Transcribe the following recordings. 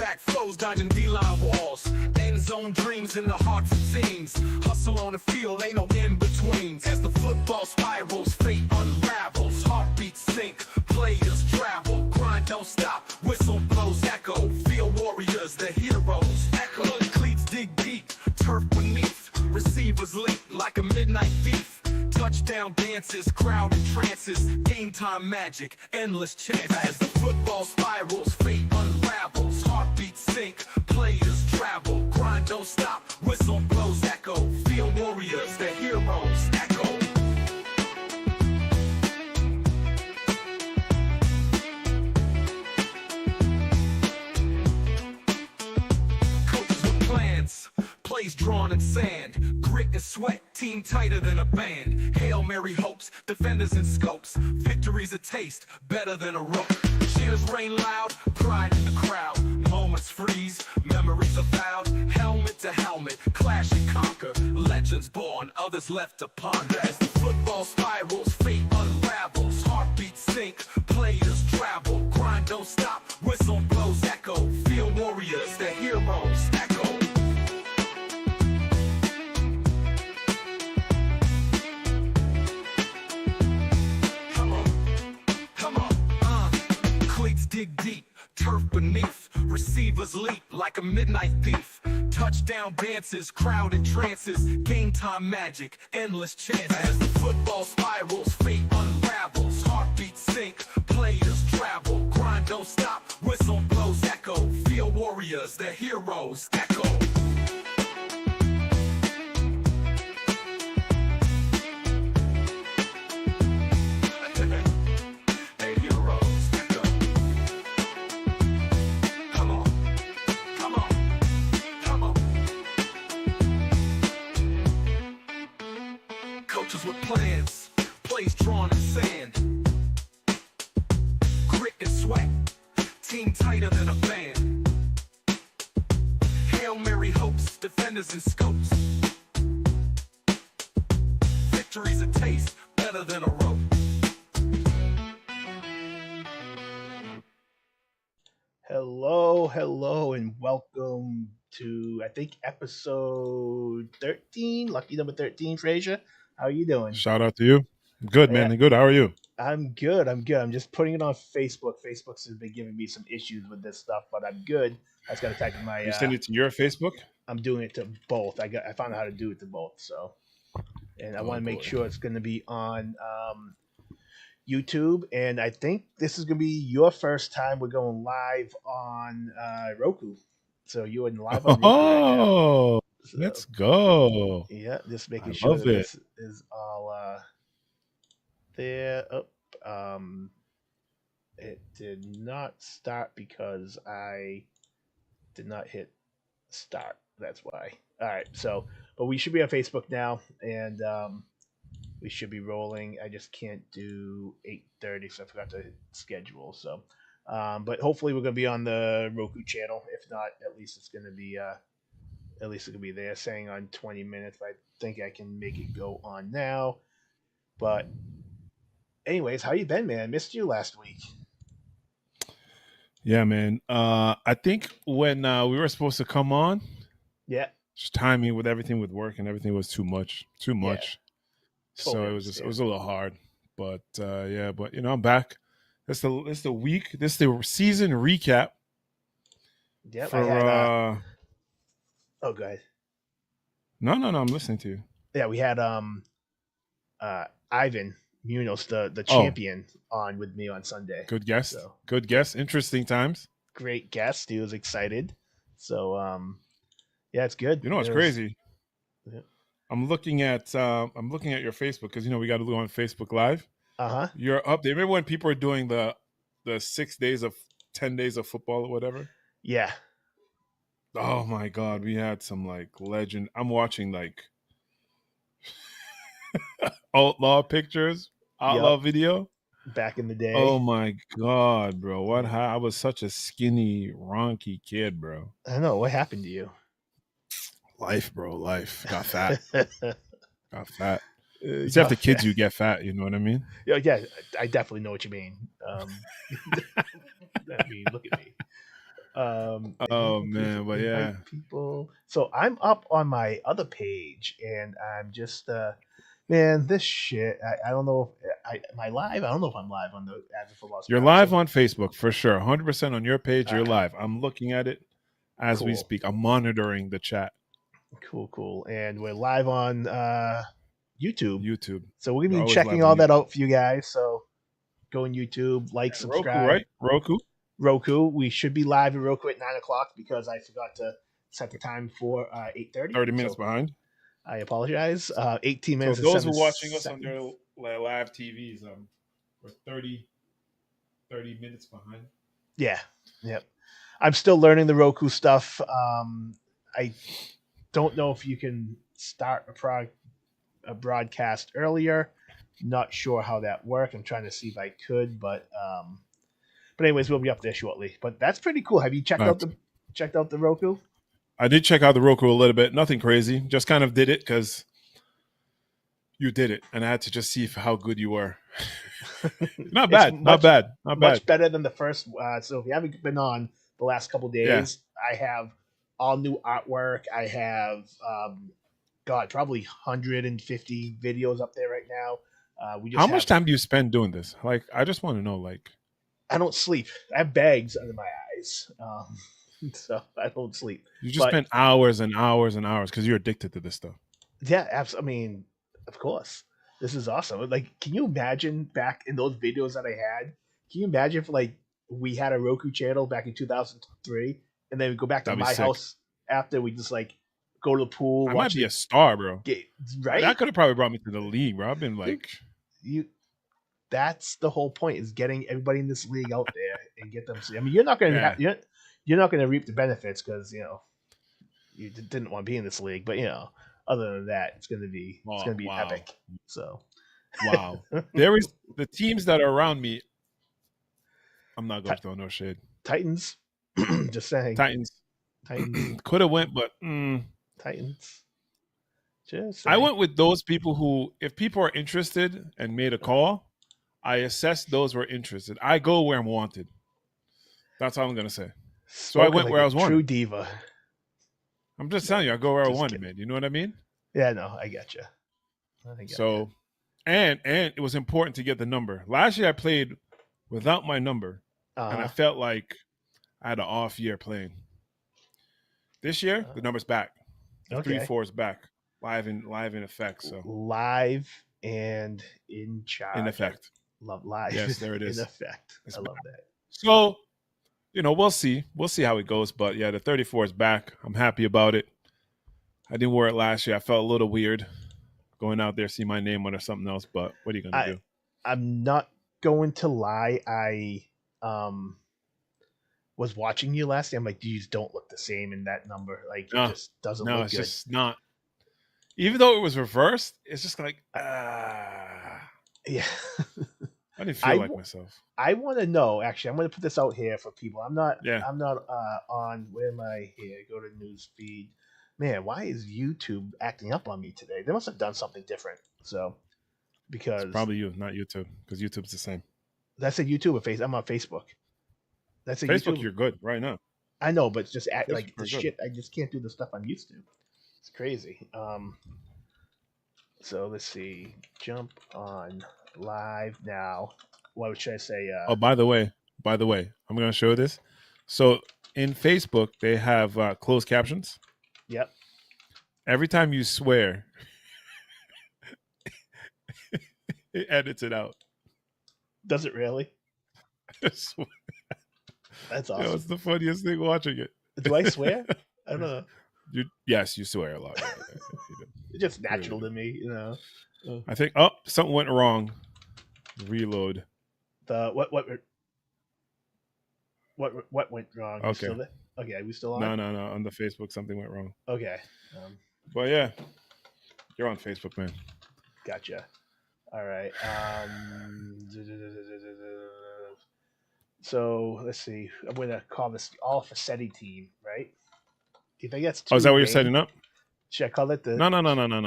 back flows, dodging D-line walls. End zone dreams in the hearts of teams. Hustle on the field, ain't no in-betweens. As the football spirals, fate unravels. Heartbeats sink, players travel. Grind don't stop, whistle blows echo. Field warriors, the heroes. Echo, cleats dig deep, turf beneath. Receivers leap like a midnight thief. Touchdown dances, crowd in trances. Game time magic, endless chances. As the football spirals, fate unravels. Heartbeats sink, players travel. Grind don't stop, whistle blows echo. Field warriors, the heroes. Echo. Coaches with plans, plays drawn in sand. Grit and sweat, team tighter than a band. Hail Mary hopes, defenders in scopes. Victory's a taste, better than a rope. Cheers rain loud, pride in the crowd. Moments freeze, memories are vowed. Helmet to helmet, clash and conquer. Legends born, others left to ponder. As the football spirals, fate unravels. Heartbeats sink, players travel. Grind don't stop, whistle blows echo. Field warriors, the heroes. Echo. Cleats dig deep, turf beneath. Receivers leap like a midnight thief. Touchdown dances, crowd in trances. Game time magic, endless chances. As the football spirals, fate unravels. Heartbeats sink, players travel. Grind don't stop, whistle blows echo. Field warriors, the heroes. Echo. Coaches with plans, plays drawn in sand. Grit and sweat, team tighter than a band. Hail Mary hopes, defenders in scopes. Victory's a taste, better than a rope. Hello, and welcome to, I think, episode 13, lucky number 13, Frazier. How are you doing? Shout out to you. Good, man. Good. How are you? I'm good. I'm just putting it on Facebook. Facebook's been giving me some issues with this stuff, but I'm good. I just got to type in my... You send it to your Facebook? I'm doing it to both. I found out how to do it to both, so... And I want to make sure it's going to be on YouTube, and I think this is going to be your first time we're going live on Roku. So you were live on Roku right now. So, let's go. Yeah, just making sure that this is all there. It did not start because I did not hit start. That's why. All right, so, but we should be on Facebook now, and we should be rolling. I just can't do 8:30, so I forgot to schedule. So, but hopefully we're gonna be on the Roku channel. If not, at least it's gonna be there, saying on 20 minutes. I think I can make it go on now. But anyways, how you been, man? Missed you last week. Yeah, man. I think when we were supposed to come on, just timing with everything with work and everything was too much. Yeah. So it was a little hard. But but I'm back. This the week. This the season recap. Yep. For oh, go ahead. No, I'm listening to you. Yeah, we had Ivan Munoz, the champion, on with me on Sunday. Good guest. Good guest. Interesting times. Great guest. He was excited. So yeah, it's good. You know what's crazy? Yeah. I'm looking at your Facebook because we got to go on Facebook Live. You're up there. Remember when people were doing the 10 days of football or whatever? Yeah. Oh my God, we had some legend. I'm watching outlaw pictures, outlaw video. Back in the day. Oh my God, bro. I was such a skinny, ronky kid, bro. I know. What happened to you? Life, bro. Life. Got fat. Got fat. It's after kids you get fat, you know what I mean? Yeah, I definitely know what you mean. I mean, look at me. Oh man, but yeah, people. So I'm up on my other page, and I'm just man, this shit. I don't know if am I live. I don't know if I'm live on the Advent Football you're Spotlight. live on Facebook for sure. 100% on your page. You're live. I'm looking at it as we speak. I'm monitoring the chat. Cool. And we're live on YouTube. So we're gonna be Always checking all that out for you guys. So go on YouTube, like, subscribe. Roku. We should be live in Roku at 9:00 because I forgot to set the time for 8:30. 30 minutes behind. I apologize. 18 minutes. So those who are watching us on their live TVs, we're 30 minutes behind. Yeah. Yep. I'm still learning the Roku stuff. I don't know if you can start a broadcast earlier. Not sure how that works. I'm trying to see if I could, but anyways, we'll be up there shortly. But that's pretty cool. Have you checked out the Roku? I did check out the Roku a little bit. Nothing crazy. Just kind of did it because you did it, and I had to just see how good you were. Not bad. Much better than the first. So if you haven't been on the last couple days, I have all new artwork. I have probably 150 videos up there right now. How much time do you spend doing this? Like, I just want to know. Like, I don't sleep. I have bags under my eyes, so I don't sleep. You just spend hours and hours and hours because you're addicted to this stuff. Yeah, absolutely. I mean, of course, this is awesome. Like, can you imagine back in those videos that I had? Can you imagine if we had a Roku channel back in 2003, and then we go back to my house after we just go to the pool? I might be a star, bro. Right? That could have probably brought me to the league, bro. I've been like, that's the whole point, is getting everybody in this league out there and get them. I mean, you're not going to you're not going to reap the benefits because you didn't want to be in this league, but other than that, it's going to be epic. So, wow, there is the teams that are around me. I'm not going to throw no shade. Titans, just saying. Titans could have went, but Titans. I went with those people who, if people are interested and made a call, I assess those who are interested. I go where I'm wanted. That's all I'm gonna say. So I went where I was wanted. True diva. I'm just telling you, I go where I wanted, man. You know what I mean? Yeah, no, I get you. And it was important to get the number. Last year I played without my number, and I felt like I had an off year playing. This year, the number's back. The 3-4 is back, live in effect. So live and in charge. In effect. Love live. Yes, there it is. In effect. I love that. So, we'll see. We'll see how it goes. But yeah, the 34 is back. I'm happy about it. I didn't wear it last year. I felt a little weird going out there, see my name on or something else. But what are you gonna do? I'm not going to lie. I was watching you last day. I'm like, you just don't look the same in that number. Like, it just doesn't look good. No, it's just not. Even though it was reversed, it's just like, yeah. I didn't feel like myself. I want to know, actually, I'm going to put this out here for people. I'm not on, where am I here? Go to news feed. Man, why is YouTube acting up on me today? They must have done something different. So, because it's probably you, not YouTube, because YouTube's the same. That's a YouTube or Facebook. I'm on Facebook. That's a Facebook. YouTube. You're good right now. I know, but it's just like the shit. I just can't do the stuff I'm used to. It's crazy. So let's see. Jump on live now. What should I say? By the way, I'm going to show this. So in Facebook, they have closed captions. Yep. Every time you swear, it edits it out. Does it really? That's awesome. It's the funniest thing watching it. Do I swear? I don't know. Yes, you swear a lot. It's just natural to me, I think something went wrong. Reload. What went wrong? Okay. Okay, are we still on? No. On the Facebook, something went wrong. Okay. But yeah, you're on Facebook, man. Gotcha. All right. So let's see. I'm going to call this all Fassetti team, right? Do you think that's too is that what you're setting up? Should I call it the? No.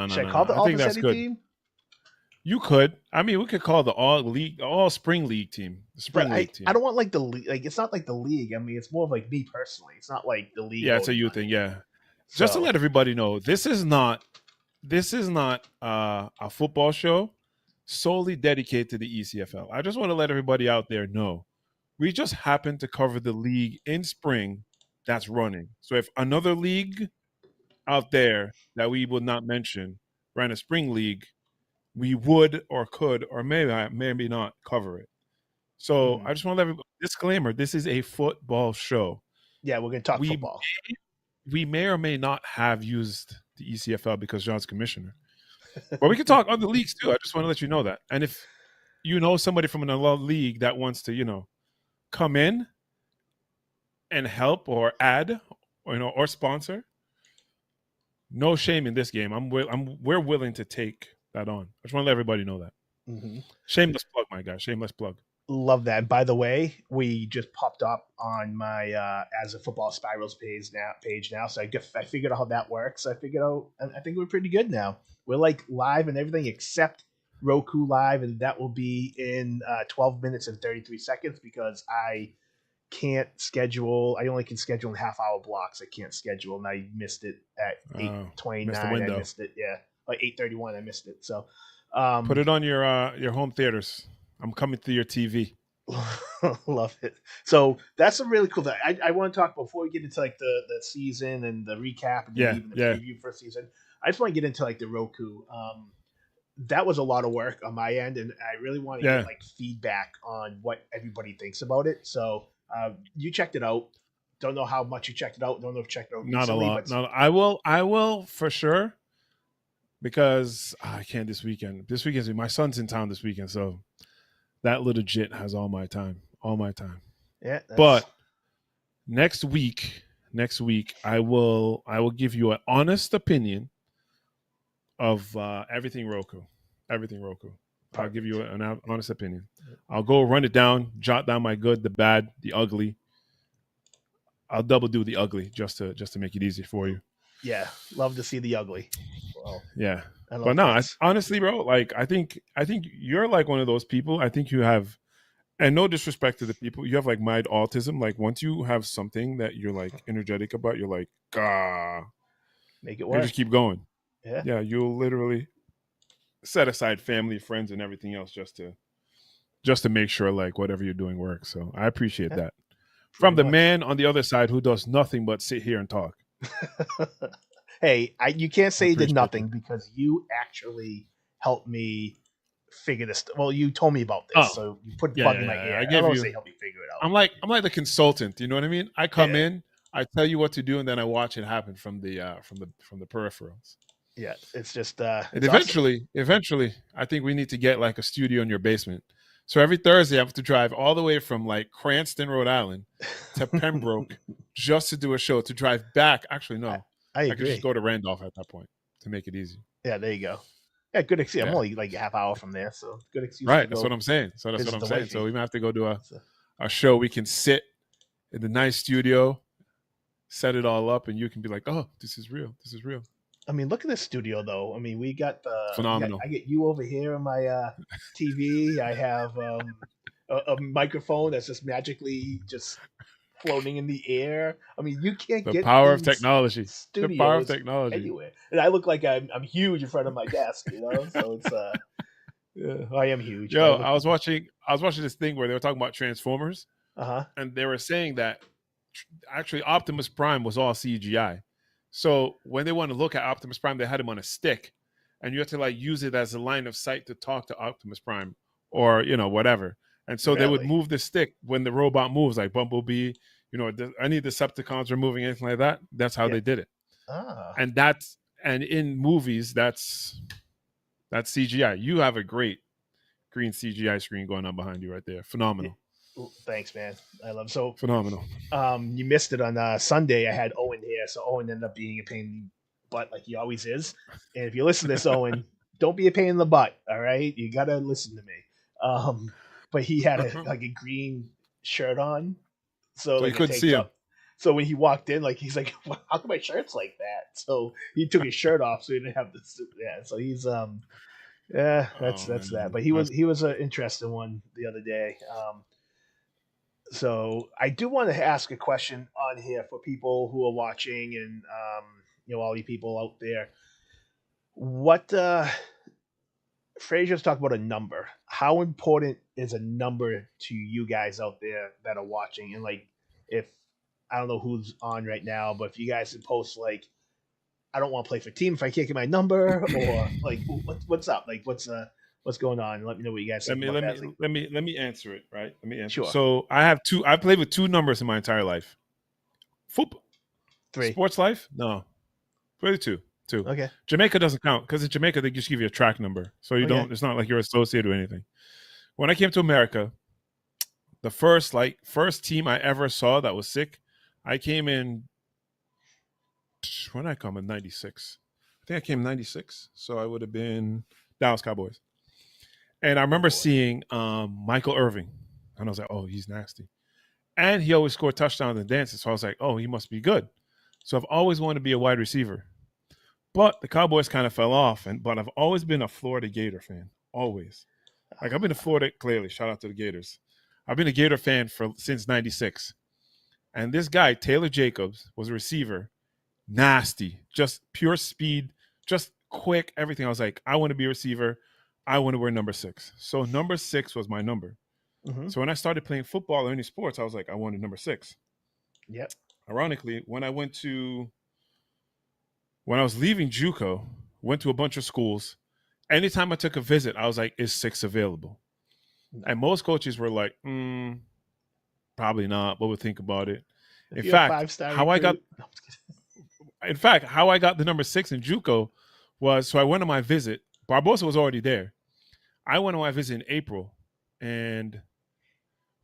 Should I call the all Fassetti team? You could. I mean, we could call the all spring league team, the But spring I, league I team. don't want like the league. Like it's not like the league. I mean, it's more of like me personally. It's not like the league Yeah, it's a voting you on it. thing. Yeah, just to So let everybody know, this is not a football show solely dedicated to the ECFL. I just want to let everybody out there know we just happen to cover the league in spring that's running. So if another league out there that we would not mention ran a spring league, we would or could or maybe not cover it. So I just want to let everybody disclaimer: this is a football show. yeah, we're gonna talk We football. we may or may not have used the ECFL because John's commissioner, but we can talk other leagues too. I just want to let you know that. And if you know somebody from another league that wants to, come in and help or add, or sponsor, no shame in this game. We're willing to take that on. I just want to let everybody know that. Mm-hmm. Shameless plug, my guy. Shameless plug. Love that. By the way, we just popped up on my as a football spirals page now. So I figured out how that works. I figured out. I think we're pretty good now. We're like live and everything except Roku Live, and that will be in 12 minutes and 33 seconds because I can't schedule. I only can schedule in half-hour blocks. I can't schedule, and I missed it at 8:29. Missed the window. I missed it. Yeah, like 8:31. I missed it. So put it on your home theaters. I'm coming through your TV. Love it. So that's a really cool thing. I want to talk before we get into like the season and the recap and even the preview for season. I just want to get into like the Roku. That was a lot of work on my end, and I really want to get like feedback on what everybody thinks about it. So you checked it out. Don't know how much you checked it out. Don't know if you checked it out. Not recently, a lot. No, I will for sure. Because I can't this weekend. This weekend, my son's in town this weekend, so that little jit has all my time. All my time. Yeah. But next week, I will give you an honest opinion of everything Roku. Everything Roku. I'll give you an honest opinion. I'll go run it down, jot down my good, the bad, the ugly. I'll double do the ugly just to make it easy for you. Yeah, love to see the ugly. Well, yeah, but no, honestly, bro, like I think you're like one of those people. I think you have, and no disrespect to the people, you have like mild autism. Like once you have something that you're like energetic about, you're like, make it work. You just keep going. Yeah, you'll literally set aside family, friends, and everything else just to make sure like whatever you're doing works. So I appreciate that from the man on the other side who does nothing but sit here and talk. Hey, you can't say you did nothing because you actually helped me figure this. Well, you told me about this, so you put the plug in my ear. I don't say help me figure it out. I'm like the consultant. You know what I mean? I come in, I tell you what to do, and then I watch it happen from the peripherals. Yeah, it's just. And eventually, I think we need to get like a studio in your basement. So every Thursday, I have to drive all the way from like Cranston, Rhode Island, to Pembroke just to do a show. To drive back, actually, no, I agree. could just go to Randolph at that point to make it easy. Yeah, there you go. Yeah, good excuse. I'm only like a half hour from there, so good excuse. Right, that's what I'm saying. So that's what I'm saying. So we might have to go to a show. We can sit in the nice studio, set it all up, and you can be like, "Oh, this is real. This is real." I mean, look at this studio, though. I mean, we got the phenomenal. I get you over here on my TV. I have a microphone that's just magically just floating in the air. I mean, you can't get the power of technology. The power of technology anywhere. And I look like I'm huge in front of my desk, you know. So it's I am huge. Yo, I was watching this thing where they were talking about Transformers. And they were saying that actually Optimus Prime was all CGI. So when they want to look at Optimus Prime, they had him on a stick, and you have to like use it as a line of sight to talk to Optimus Prime or whatever. And so they would move the stick when the robot moves, like Bumblebee, any Decepticons are moving, anything like that. That's how they did it. And in movies, that's CGI. You have a great green CGI screen going on behind you right there. Phenomenal. Thanks, man. I love it. So phenomenal. You missed it on Sunday. I had Owen here, so Owen ended up being a pain in the butt like he always is. And if you listen to this, Owen, don't be a pain in the butt. All right, you gotta listen to me. But he had a green shirt on, so like, you couldn't see him. So when he walked in, like he's like, well, "How come my shirt's like that?" So he took his shirt off, so he didn't have the suit. Yeah, so he's Yeah, Oh that's that. man, But he was an interesting one the other day. So I do want to ask a question on here for people who are watching and all you people out there. What Frazier's talked about a number. How important is a number to you guys out there that are watching? And like, if I don't know who's on right now, but if you guys can post like, I don't want to play for team if I can't get my number, or like, what's up? Like, what's going on? Let me know what you guys think about that. Let me answer it. Right, let me answer. Sure. So I have two. I played with two numbers in my entire life. Football, 3. sports life, no, really two. Okay. Jamaica doesn't count because in Jamaica they just give you a track number, so you don't. It's not like you're associated with anything. When I came to America, the first team I ever saw that was sick, I came in. When did I come in '96? I think I came in '96, so I would have been Dallas Cowboys. And I remember seeing Michael Irving, and I was like, "Oh, he's nasty," and he always scored touchdowns and dances. So I was like, "Oh, he must be good." So I've always wanted to be a wide receiver. But the Cowboys kind of fell off, but I've always been a Florida Gator fan. Always. Like, I've been a Florida, clearly, shout out to the Gators. I've been a Gator fan since 96. And this guy, Taylor Jacobs, was a receiver. Nasty. Just pure speed. Just quick, everything. I was like, I want to be a receiver. I want to wear number 6. So number 6 was my number. Mm-hmm. So when I started playing football or any sports, I was like, I wanted number 6. Yep. Ironically, when I was leaving JUCO, went to a bunch of schools. Anytime I took a visit, I was like, is 6 available? And most coaches were like, probably not, but we'll think about it. In fact, how I got the number 6 in JUCO was, so I went on my visit. Barbosa was already there. I went on my visit in April, and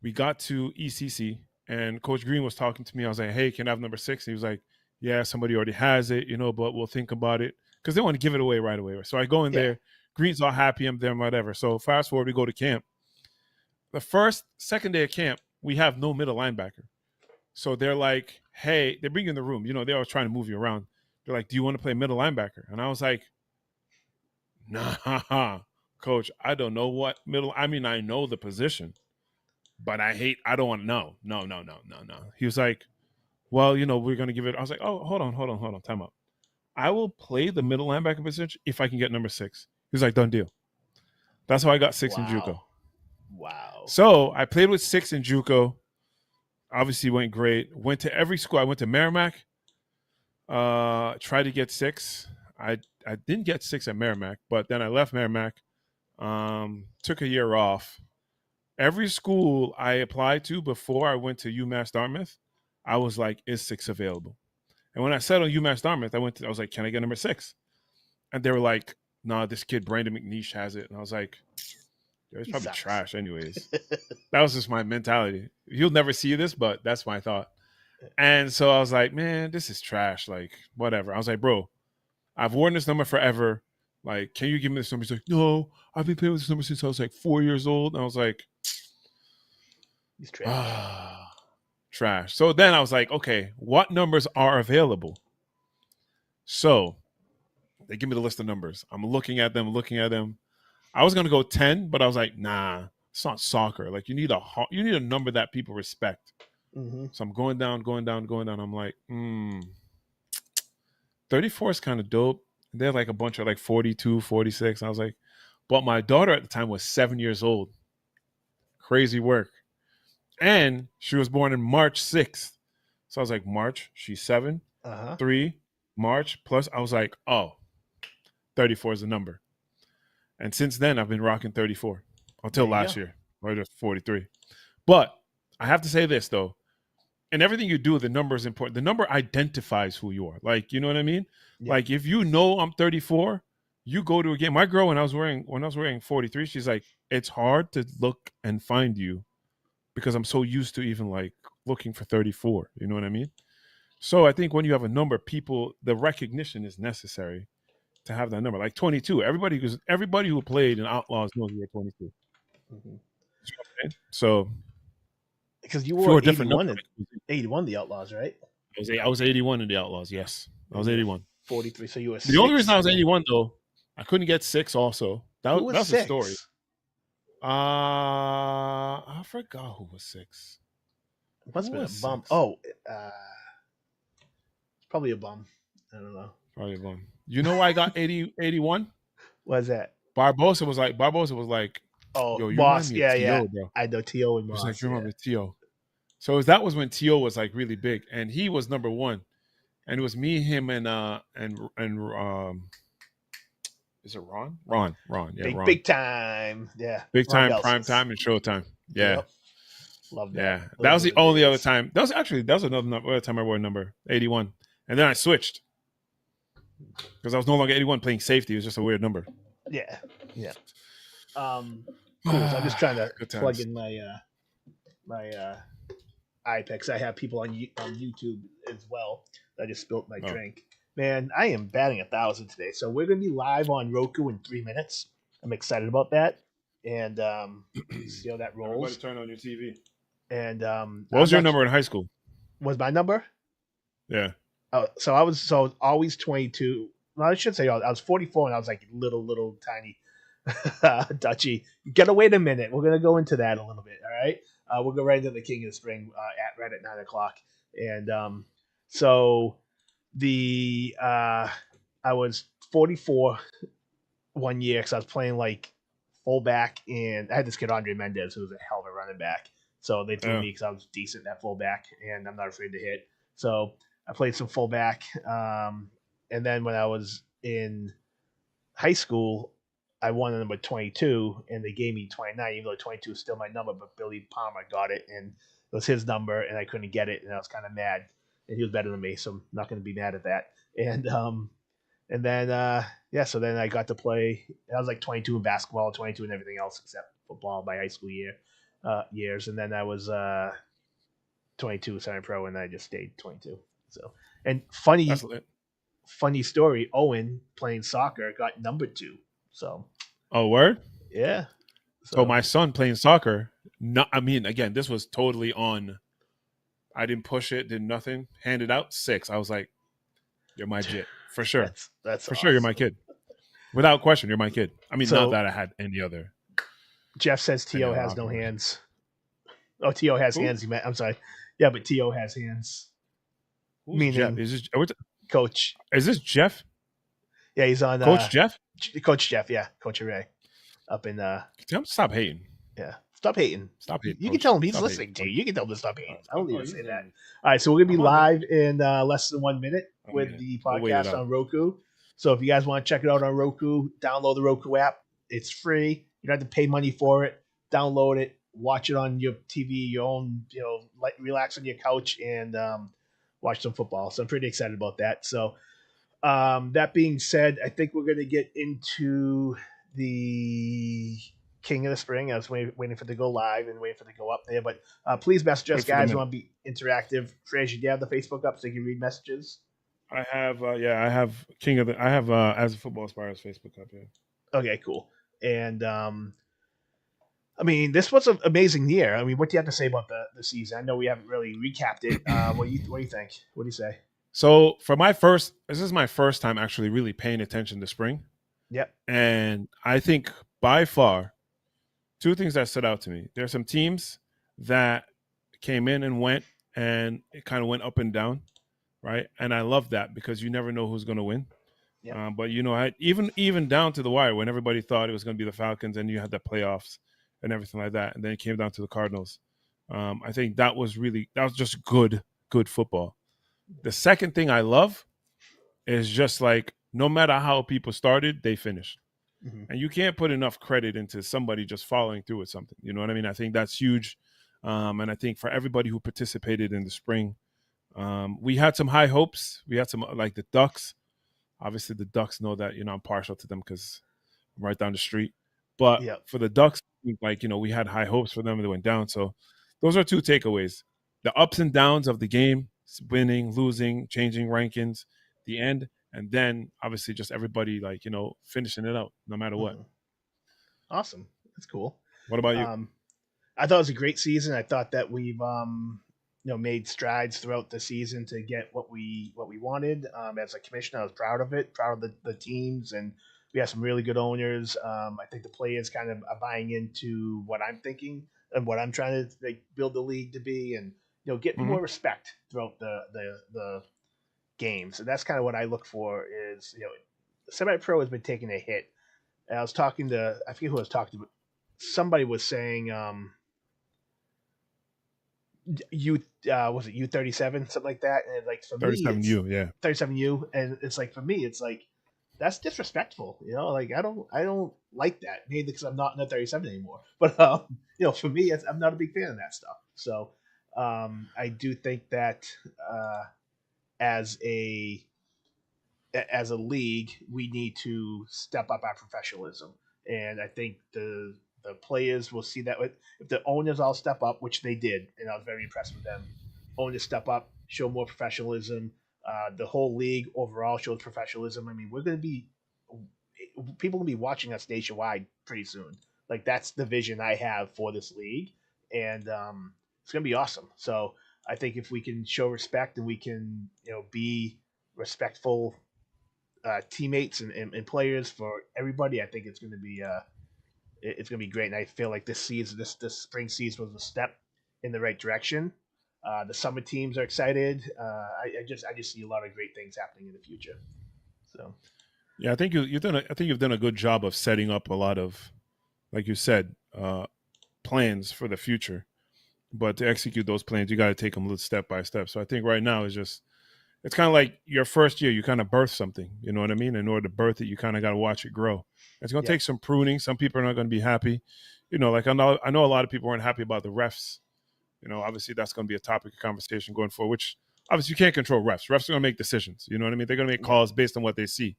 we got to ECC, and Coach Green was talking to me. I was like, hey, can I have number 6? And he was like, yeah, somebody already has it, but we'll think about it, because they want to give it away right away. So I go in there, Green's all happy, I'm there, whatever. So fast forward, we go to camp. The second day of camp, we have no middle linebacker. So they're like, hey, they bring you in the room. They always trying to move you around. They're like, do you want to play middle linebacker? And I was like, nah, coach, I don't know what middle. I mean, I know the position, but I don't want to know. No. He was like, well, we're going to give it. I was like, oh, hold on. Time out. I will play the middle linebacker position if I can get number 6. He was like, done deal. That's how I got 6 in JUCO. Wow. So I played with 6 in JUCO. Obviously went great. Went to every school. I went to Merrimack. Tried to get 6. I didn't get 6 at Merrimack, but then I left Merrimack. Took a year off. Every school I applied to before I went to UMass Dartmouth, I was like, is 6 available? And when I settled on UMass Dartmouth, I was like, can I get number 6? And they were like, no, this kid, Brandon McNeish, has it. And I was like, it's probably trash anyways. That was just my mentality. You'll never see this, but that's my thought. And so I was like, man, this is trash. Like, whatever. I was like, bro, I've worn this number forever. Like, can you give me this number? He's like, no, I've been playing with this number since I was like 4 years old. And I was like, he's trash. Trash. So then I was like, okay, what numbers are available? So they give me the list of numbers. I'm looking at them. I was going to go 10, but I was like, nah, it's not soccer. Like, you need a number that people respect. Mm-hmm. So I'm going down. I'm like, 34 is kind of dope. They had like a bunch of like 42, 46. I was like, but my daughter at the time was 7 years old. Crazy work. And she was born in March 6th. So I was like, March, she's 7, 3, March, plus I was like, oh, 34 is the number. And since then, I've been rocking 34 until last year, or just 43. But I have to say this, though. In everything you do, the number is important. The number identifies who you are. Like, you know what I mean? Yeah. Like, if you know I'm 34, you go to a game. My girl, when I was wearing 43, she's like, it's hard to look and find you because I'm so used to even like looking for 34. You know what I mean? So I think when you have a number, the recognition is necessary to have that number. Like 22. Everybody who played in Outlaws knows you're 22. Mm-hmm. So because you were 81 the Outlaws, right? I was 81 in the Outlaws, yes. I was 81. 43, so you were The only reason I was 81, though, I couldn't get 6 also. Who was That's a 6? story. I forgot who was 6. Must have been a bum. 6? Oh, it's probably a bum. I don't know. Probably a bum. You know why I got 80, 81? What's that? Barbosa was like, Oh, yo, you Moss. remind me Yeah, of yeah. T.O., bro. I know T.O. and He Moss. was like, you yeah. remember T.O. So that was when T.O. was like really big, and he was number 1. And it was me, him, and is it Ron? Ron, yeah, Ron. Big time. Yeah. Big Ron time, Belsis. prime time, and showtime. Yeah. Yep. Love that. Yeah. That was the only other time. That was another time I wore number 81. And then I switched. Because I was no longer 81 playing safety. It was just a weird number. Yeah. Yeah. Cool. So I'm just trying to plug in my iPad. I have people on YouTube as well. I just spilt my drink. Man, I am batting 1,000 today. So we're going to be live on Roku in 3 minutes. I'm excited about that. And see how that rolls. Everybody turn on your TV. And what was your number in high school? Was my number? Yeah. Oh, so I was always 22. Well, I should say I was 44 and I was like little tiny Dutchy. You gotta wait a minute. We're gonna go into that a little bit. All right. We'll go right into the King of the Spring right at 9:00. And so the I was 44 one year because I was playing like fullback, and I had this kid Andre Mendez who was a hell of a running back. So they threw me because I was decent at fullback, and I'm not afraid to hit. So I played some fullback, and then when I was in high school, I won the number 22, and they gave me 29, even though 22 is still my number. But Billy Palmer got it, and it was his number, and I couldn't get it, and I was kind of mad. And he was better than me, so I'm not going to be mad at that. And then so then I got to play. I was like 22 in basketball, 22 in everything else except football my high school years, and then I was 22 semi-pro, and I just stayed 22. So, and funny story, Owen playing soccer got number 2. So, oh, word? Yeah. So my son playing soccer, again, this was totally on. I didn't push it, did nothing, handed out 6. I was like, you're my jit. For sure. That's for awesome. sure, you're my kid. Without question, you're my kid. Not that I had any other. Jeff says T.O. has no hands. Oh, T.O. has hands. I'm sorry. Yeah, but T.O. has hands. Who's meaning Jeff? Is this Coach? Is this Jeff? Yeah, he's on Coach Jeff. Coach Jeff, yeah, Coach Ray, up in. Stop hating. Yeah, stop hating. Stop hating. You can tell him he's listening to you. You can tell him to stop hating. I don't need to say that. All right, so we're gonna be live in less than 1 minute with the podcast on Roku. So if you guys want to check it out on Roku, download the Roku app. It's free. You don't have to pay money for it. Download it. Watch it on your TV, your own. Relax on your couch and watch some football. So I'm pretty excited about that. So that being said, I think we're going to get into the King of the Spring. I was waiting for it to go live and waiting for it to go up there. But please message us, guys. We want to be interactive. Fraser, do you have the Facebook up so you can read messages? I have, I have I have As a Football Aspires Facebook up here. Okay, cool. And this was an amazing year. What do you have to say about the season? I know we haven't really recapped it. What do you think? What do you say? So this is my first time actually really paying attention to spring. Yep. And I think by far, 2 things that stood out to me. There are some teams that came in and went, and it kind of went up and down, right? And I love that because you never know who's going to win. Yep. But even down to the wire when everybody thought it was going to be the Falcons and you had the playoffs and everything like that, and then it came down to the Cardinals. I think that was just good football. The second thing I love is just like no matter how people started, they finished. Mm-hmm. And you can't put enough credit into somebody just following through with something. You know what I mean? I think that's huge. And I think for everybody who participated in the spring, we had some high hopes. We had some like the Ducks. Obviously, the Ducks know that, I'm partial to them because I'm right down the street. But for the Ducks, we had high hopes for them and they went down. So those are 2 takeaways. The ups and downs of the game, winning, losing, changing rankings, the end, and then obviously just everybody finishing it out no matter what. Awesome. That's cool. What about you? I thought it was a great season. I thought that we've made strides throughout the season to get what we wanted. As a commissioner, I was proud of it, proud of the teams, and We have some really good owners. I think the players kind of are buying into what I'm thinking and what I'm trying to build the league to be, and get Mm-hmm. more respect throughout the games. And that's kind of what I look for. Is semi-pro has been taking a hit. And I was talking to, I forget who I was talking to, but somebody was saying U was it U37, something like that. And like for me, it's 37U, yeah. 37U, and it's like for me, it's like that's disrespectful. Like I don't like that. Maybe because I'm not in a 37 anymore. But for me, I'm not a big fan of that stuff. So I do think that as a league, we need to step up our professionalism, and I think the players will see that if the owners all step up, which they did, and I was very impressed with them. Owners step up, show more professionalism. The whole league overall shows professionalism. I mean, we're going to be people going to be watching us nationwide pretty soon. Like that's the vision I have for this league, and it's going to be awesome. So I think if we can show respect and we can be respectful teammates and players for everybody, I think it's going to be great. And I feel like this spring season was a step in the right direction. The summer teams are excited. I just see a lot of great things happening in the future. So, yeah, I think you've done a good job of setting up a lot of, like you said, plans for the future. But to execute those plans, you got to take them step by step. So I think right now it's kind of like your first year. You kind of birth something. You know what I mean? In order to birth it, you kind of got to watch it grow. It's going to take some pruning. Some people are not going to be happy. Like I know a lot of people weren't happy about the refs. Obviously that's going to be a topic of conversation going forward, which obviously you can't control refs. Refs are going to make decisions. You know what I mean? They're going to make calls based on what they see.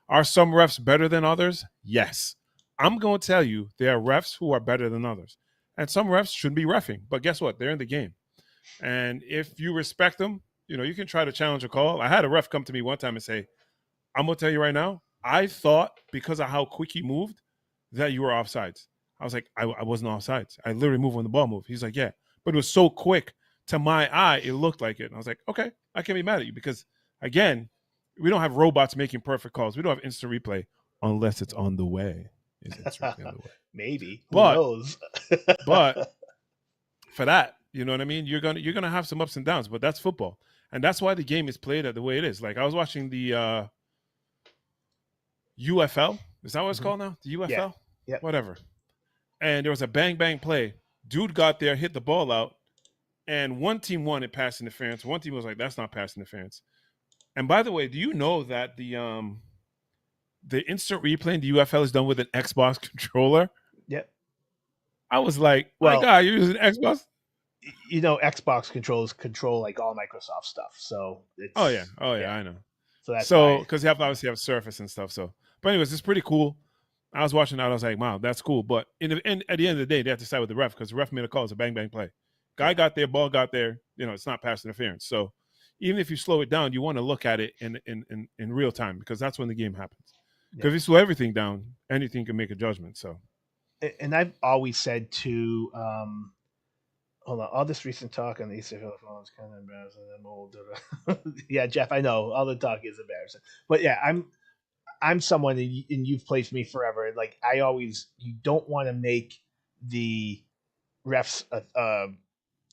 Are some refs better than others? Yes. I'm going to tell you there are refs who are better than others. And some refs shouldn't be reffing. But guess what? They're in the game. And if you respect them, you can try to challenge a call. I had a ref come to me one time and say, I'm going to tell you right now, I thought because of how quick he moved that you were offsides. I was like, I wasn't offsides. I literally moved when the ball moved. He's like, yeah. But it was so quick. To my eye, it looked like it. And I was like, okay, I can't be mad at you because, again, we don't have robots making perfect calls. We don't have instant replay unless it's on the way. Maybe. Who but, knows? But for that, you know what I mean? You're gonna have some ups and downs, but that's football. And that's why the game is played the way it is. Like I was watching the UFL. Is that what it's called now? The UFL? Yeah. Whatever. And there was a bang bang play. Dude got there, hit the ball out, and one team won it pass interference. One team was like, that's not pass interference. And by the way, do you know that the instant replay in the UFL is done with an Xbox controller? Yep. I was like, my God, you're using Xbox? Xbox control like all Microsoft stuff. So it's Oh yeah, I know. So that's because you obviously have Surface and stuff. So, but anyways, it's pretty cool. I was watching that. I was like, wow, that's cool. But at the end of the day, they have to side with the ref because the ref made a call. It's a bang bang play. Guy got there, ball got there. It's not pass interference. So even if you slow it down, you want to look at it in real time because that's when the game happens. Because if you slow everything down, anything can make a judgment. So, and I've always said to hold on, all this recent talk on the Eastern Philippines is kind of embarrassing. I'm old. Yeah, Jeff, I know all the talk is embarrassing, but yeah, I'm someone, and you've played for me forever. Like you don't want to make the refs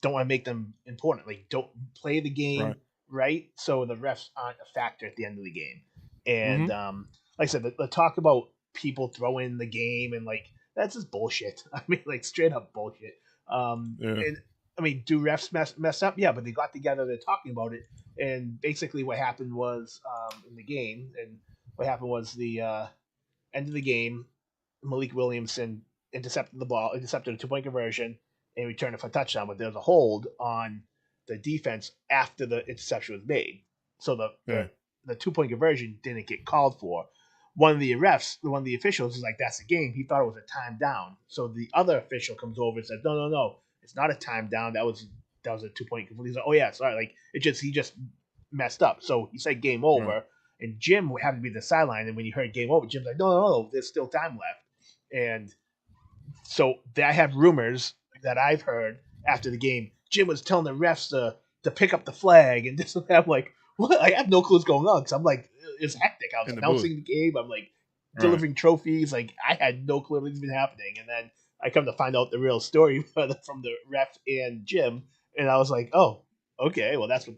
don't want to make them important. Like don't play the game right so the refs aren't a factor at the end of the game. And like I said, the talk about people throwing the game and like that's just bullshit. I mean, like straight up bullshit. And I mean, do refs mess up? Yeah, but they got together, they're talking about it, and basically what happened was in the game, and what happened was the end of the game, Malik Williamson intercepted a 2-point conversion, and returned it for a touchdown, but there was a hold on the defense after the interception was made. So the 2-point conversion didn't get called for. One of the officials was like, that's the game. He thought it was a time down. So the other official comes over and says, no, it's not a time down. That was a 2-point conversion. He's like, oh yeah, sorry. Like he just messed up. So he said game over, and Jim happened to be the sideline. And when he heard game over, Jim's like, no, there's still time left. And so I have rumors that I've heard after the game, Jim was telling the refs to pick up the flag, and this and that. I'm like, what? I have no clue what's going on because I'm like, it's hectic. I was announcing the game. I'm like delivering trophies. Like, I had no clue what was even happening. And then I come to find out the real story from the ref and Jim. And I was like, oh, okay, well, that's what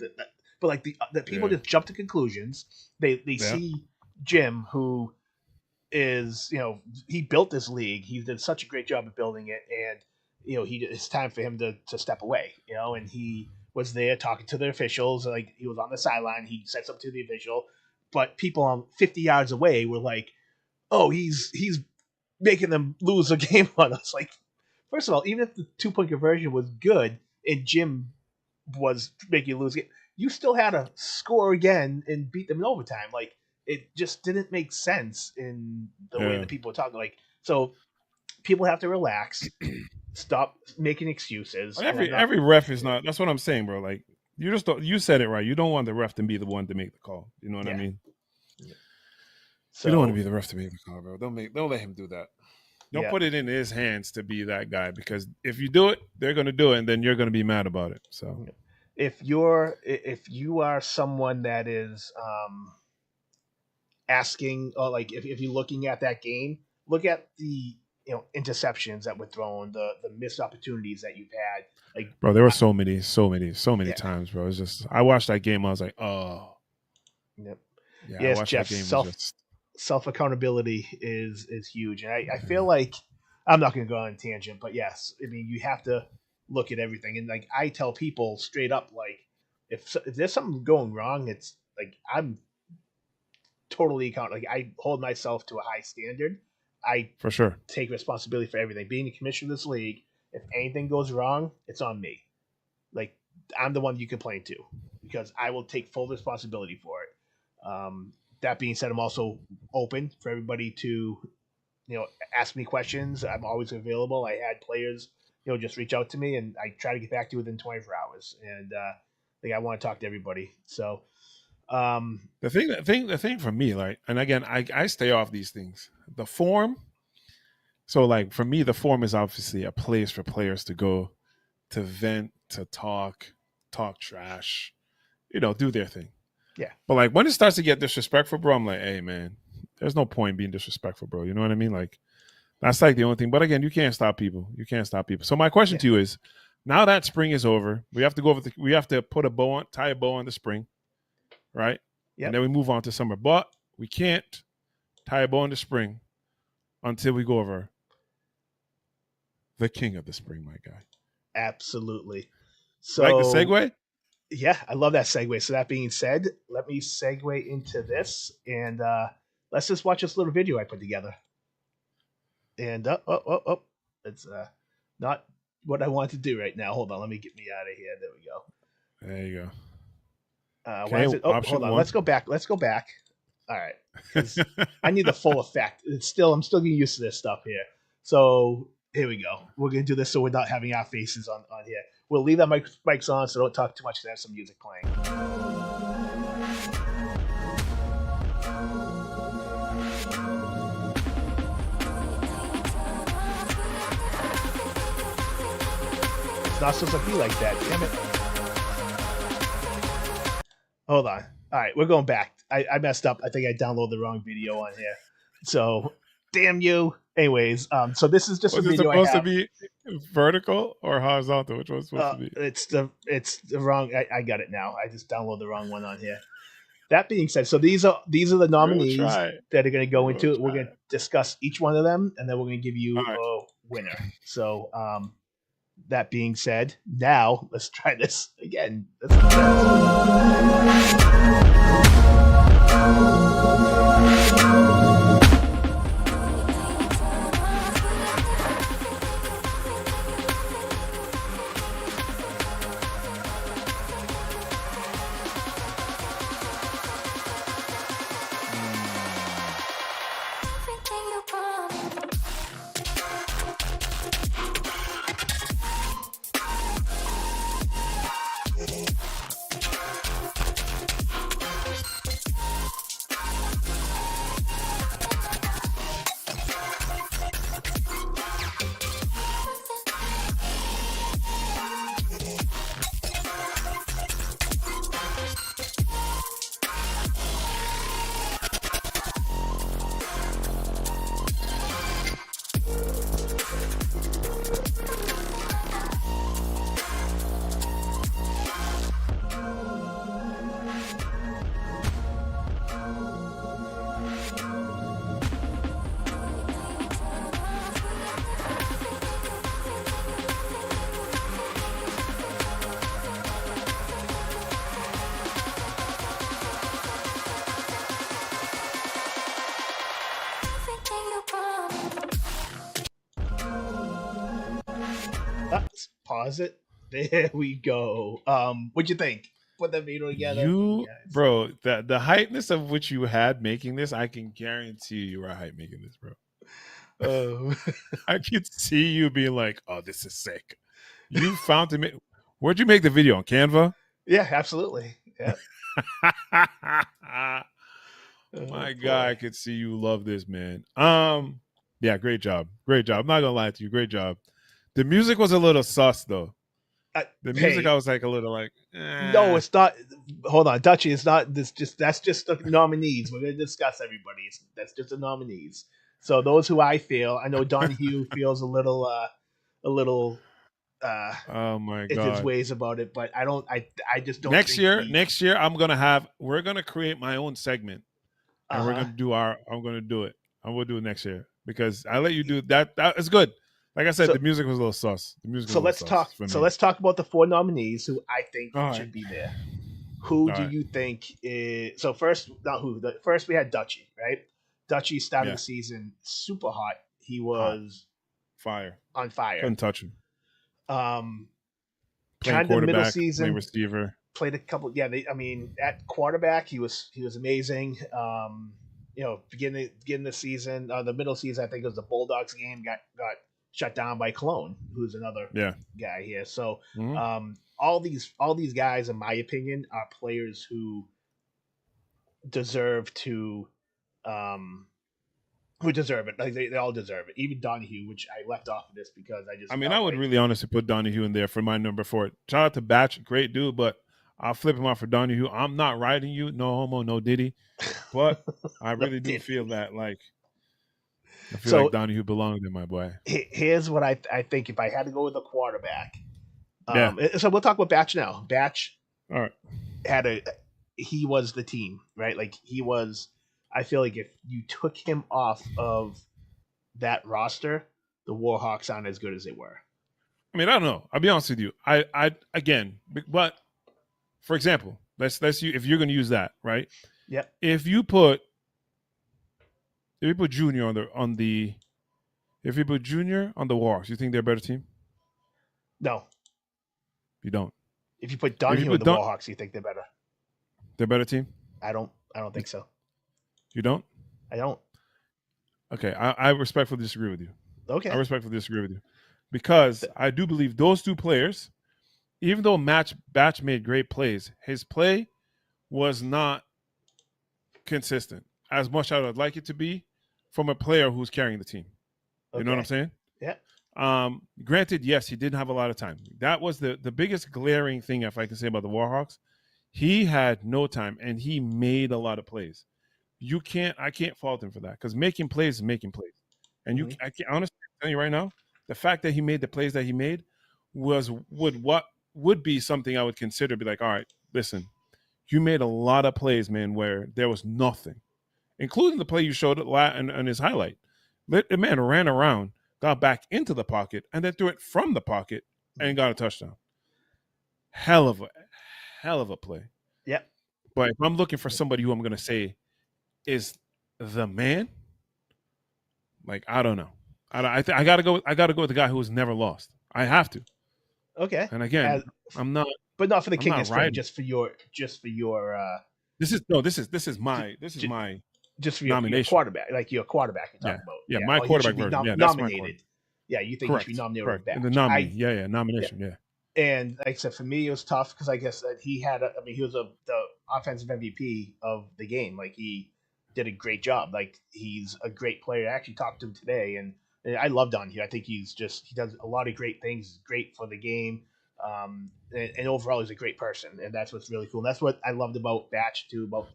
but like the people just jump to conclusions. They see Jim, who is, he built this league. He did such a great job of building it. And, it's time for him to step away, and he was there talking to the officials. Like, he was on the sideline. He said something to the official, but people on 50 yards away were like, oh, he's making them lose a game on us. Like, first of all, even if the 2-point conversion was good and Jim was making you lose, you still had to score again and beat them in overtime. Like, it just didn't make sense in the way that people were talking. Like, so people have to relax. Stop making excuses. Every ref is not. That's what I'm saying, bro. Like, you just don't. You said it right. You don't want the ref to be the one to make the call. You know what I mean? Yeah. So, you don't want to be the ref to make the call, bro. Don't let him do that. Don't put it in his hands to be that guy, because if you do it, they're going to do it, and then you're going to be mad about it. So, if you are someone that is asking, or like if you're looking at that game, look at the interceptions that were thrown, the missed opportunities that you've had. Like, bro, there were so many times, bro. It's just, I watched that game. I was like, oh, yep. Yeah, yes, Jeff. Self accountability is huge, and I feel like, I'm not going to go on a tangent, but yes, I mean, you have to look at everything. And like, I tell people straight up, like, if there's something going wrong, it's like, I'm totally accountable. Like, I hold myself to a high standard. I for sure take responsibility for everything. Being the commissioner of this league, if anything goes wrong, it's on me. Like, I'm the one you complain to, because I will take full responsibility for it. That being said, I'm also open for everybody to, ask me questions. I'm always available. I had players, just reach out to me, and I try to get back to you within 24 hours. And I want to talk to everybody. So the thing for me, like, and again, I stay off these things. The forum. So, like, for me, the forum is obviously a place for players to go, to vent, to talk trash, do their thing. Yeah. But like, when it starts to get disrespectful, bro, I'm like, hey, man, there's no point in being disrespectful, bro. You know what I mean? Like, that's like the only thing. But again, you can't stop people. So my question to you is, now that spring is over, we have to we have to put tie a bow on the spring, right? Yeah. And then we move on to summer. But we can't tie a bow on the spring until we go over the king of the spring, my guy. Absolutely. So, like the segue? Yeah, I love that segue. So that being said, let me segue into this, and let's just watch this little video I put together. And it's not what I want to do right now. Hold on, let me get me out of here. There we go. There you go. Why is it? Oh, hold on. Let's go back. All right. I need the full effect. I'm still getting used to this stuff here. So here we go. We're gonna do this so we're not having our faces on here. We'll leave that mics on, so don't talk too much. There's some music playing. It's not supposed to be like that. Damn it. Hold on. All right, we're going back. I messed up. I think I downloaded the wrong video on here. So, damn you. Anyways, so this is just a video. Was it supposed to be vertical or horizontal? Which one's supposed to be? It's the wrong. I got it now. I just downloaded the wrong one on here. That being said, so these are the nominees that are going to go into it. We're going to discuss each one of them, and then we're going to give you a winner. So, that being said, now let's try this again. Let's pause it. There we go. What'd you think? Put that video together. Bro, the hypeness of which you had making this, I can guarantee you were hype making this, bro. I could see you being like, "Oh, this is sick." You found to make. Where'd you make the video on Canva? Yeah, absolutely. Yeah. My God, I could see you love this, man. Yeah, great job. I'm not gonna lie to you, great job. The music was a little sus though. The music, I was like a little like, no, it's not. Hold on, Dutchy. It's not this. That's just the nominees. We're gonna discuss everybody. That's just the nominees. So those who I know Donahue feels a little. Oh my God, in his ways about it, but I just don't. Next year, we're gonna create my own segment, and we're gonna do I'm gonna do it. I'm gonna do it next year because I let you do that. That is good. Like I said, the music was a little sus. Let's talk about the 4 nominees who I think should be there. Who do you think is first? Not who. First we had Dutchy, right? Dutchy started the season super hot. He was on fire. Couldn't touch him. Kind of middle season, playing receiver, played a couple. Yeah, at quarterback he was amazing. Beginning the season, the middle season, I think it was the Bulldogs game, got shut down by Clone, who's another guy here. So all these guys, in my opinion, are players who deserve to who deserve it. Like they all deserve it. Even Donahue, which I left off of this because I would really honestly put Donahue in there for my number 4. Shout out to Batch, great dude, but I'll flip him off for Donahue. I'm not riding you, no homo, no diddy, but I really do feel that like like Donahue belonged in my boy. Here's what I think if I had to go with a quarterback. So we'll talk about Batch now. Batch, all right, he was the team, right? Like he was. I feel like if you took him off of that roster, the Warhawks aren't as good as they were. I mean, I don't know. I'll be honest with you. I again, but for example, let's if you're going to use that, right? Yeah. If you put Junior on the Warhawks, you think they're a better team? No, you don't. If you put Donahue on the Warhawks, you think they're better? They're a better team? I don't think so. You don't? I don't. Okay, I respectfully disagree with you. Okay. I respectfully disagree with you. Because I do believe those 2 players, even though Batch made great plays, his play was not consistent as much as I'd like it to be from a player who's carrying the team. You know what I'm saying? Yeah. Granted, yes, he didn't have a lot of time. That was the biggest glaring thing, if I can say, about the Warhawks. He had no time, and he made a lot of plays. I can't fault him for that because making plays is making plays. And I can honestly tell you right now, the fact that he made the plays that he made would be something I would consider be like, all right, listen, you made a lot of plays, man, where there was nothing, including the play you showed in his highlight. The man ran around, got back into the pocket, and then threw it from the pocket and got a touchdown. Hell of a play. Yeah. But if I'm looking for somebody who I'm going to say is the man, like I don't know. I gotta go with the guy who has never lost. I have to. Okay. And again, I'm not, but not for the King of Spring. Just for your. This is my just for your nomination. Quarterback, like your quarterback you're talking about. Yeah, my quarterback version. That's nominated. Yeah, you think he should be nominated? Correct. In the nominee. Nomination. Yeah. And like I said, for me, it was tough because I guess that he had. He was the offensive MVP of the game. Like he did a great job. Like he's a great player. I actually talked to him today, and I love Donahue. I think he does a lot of great things. He's great for the game, and overall he's a great person, and that's what's really cool. And that's what I loved about Batch too. About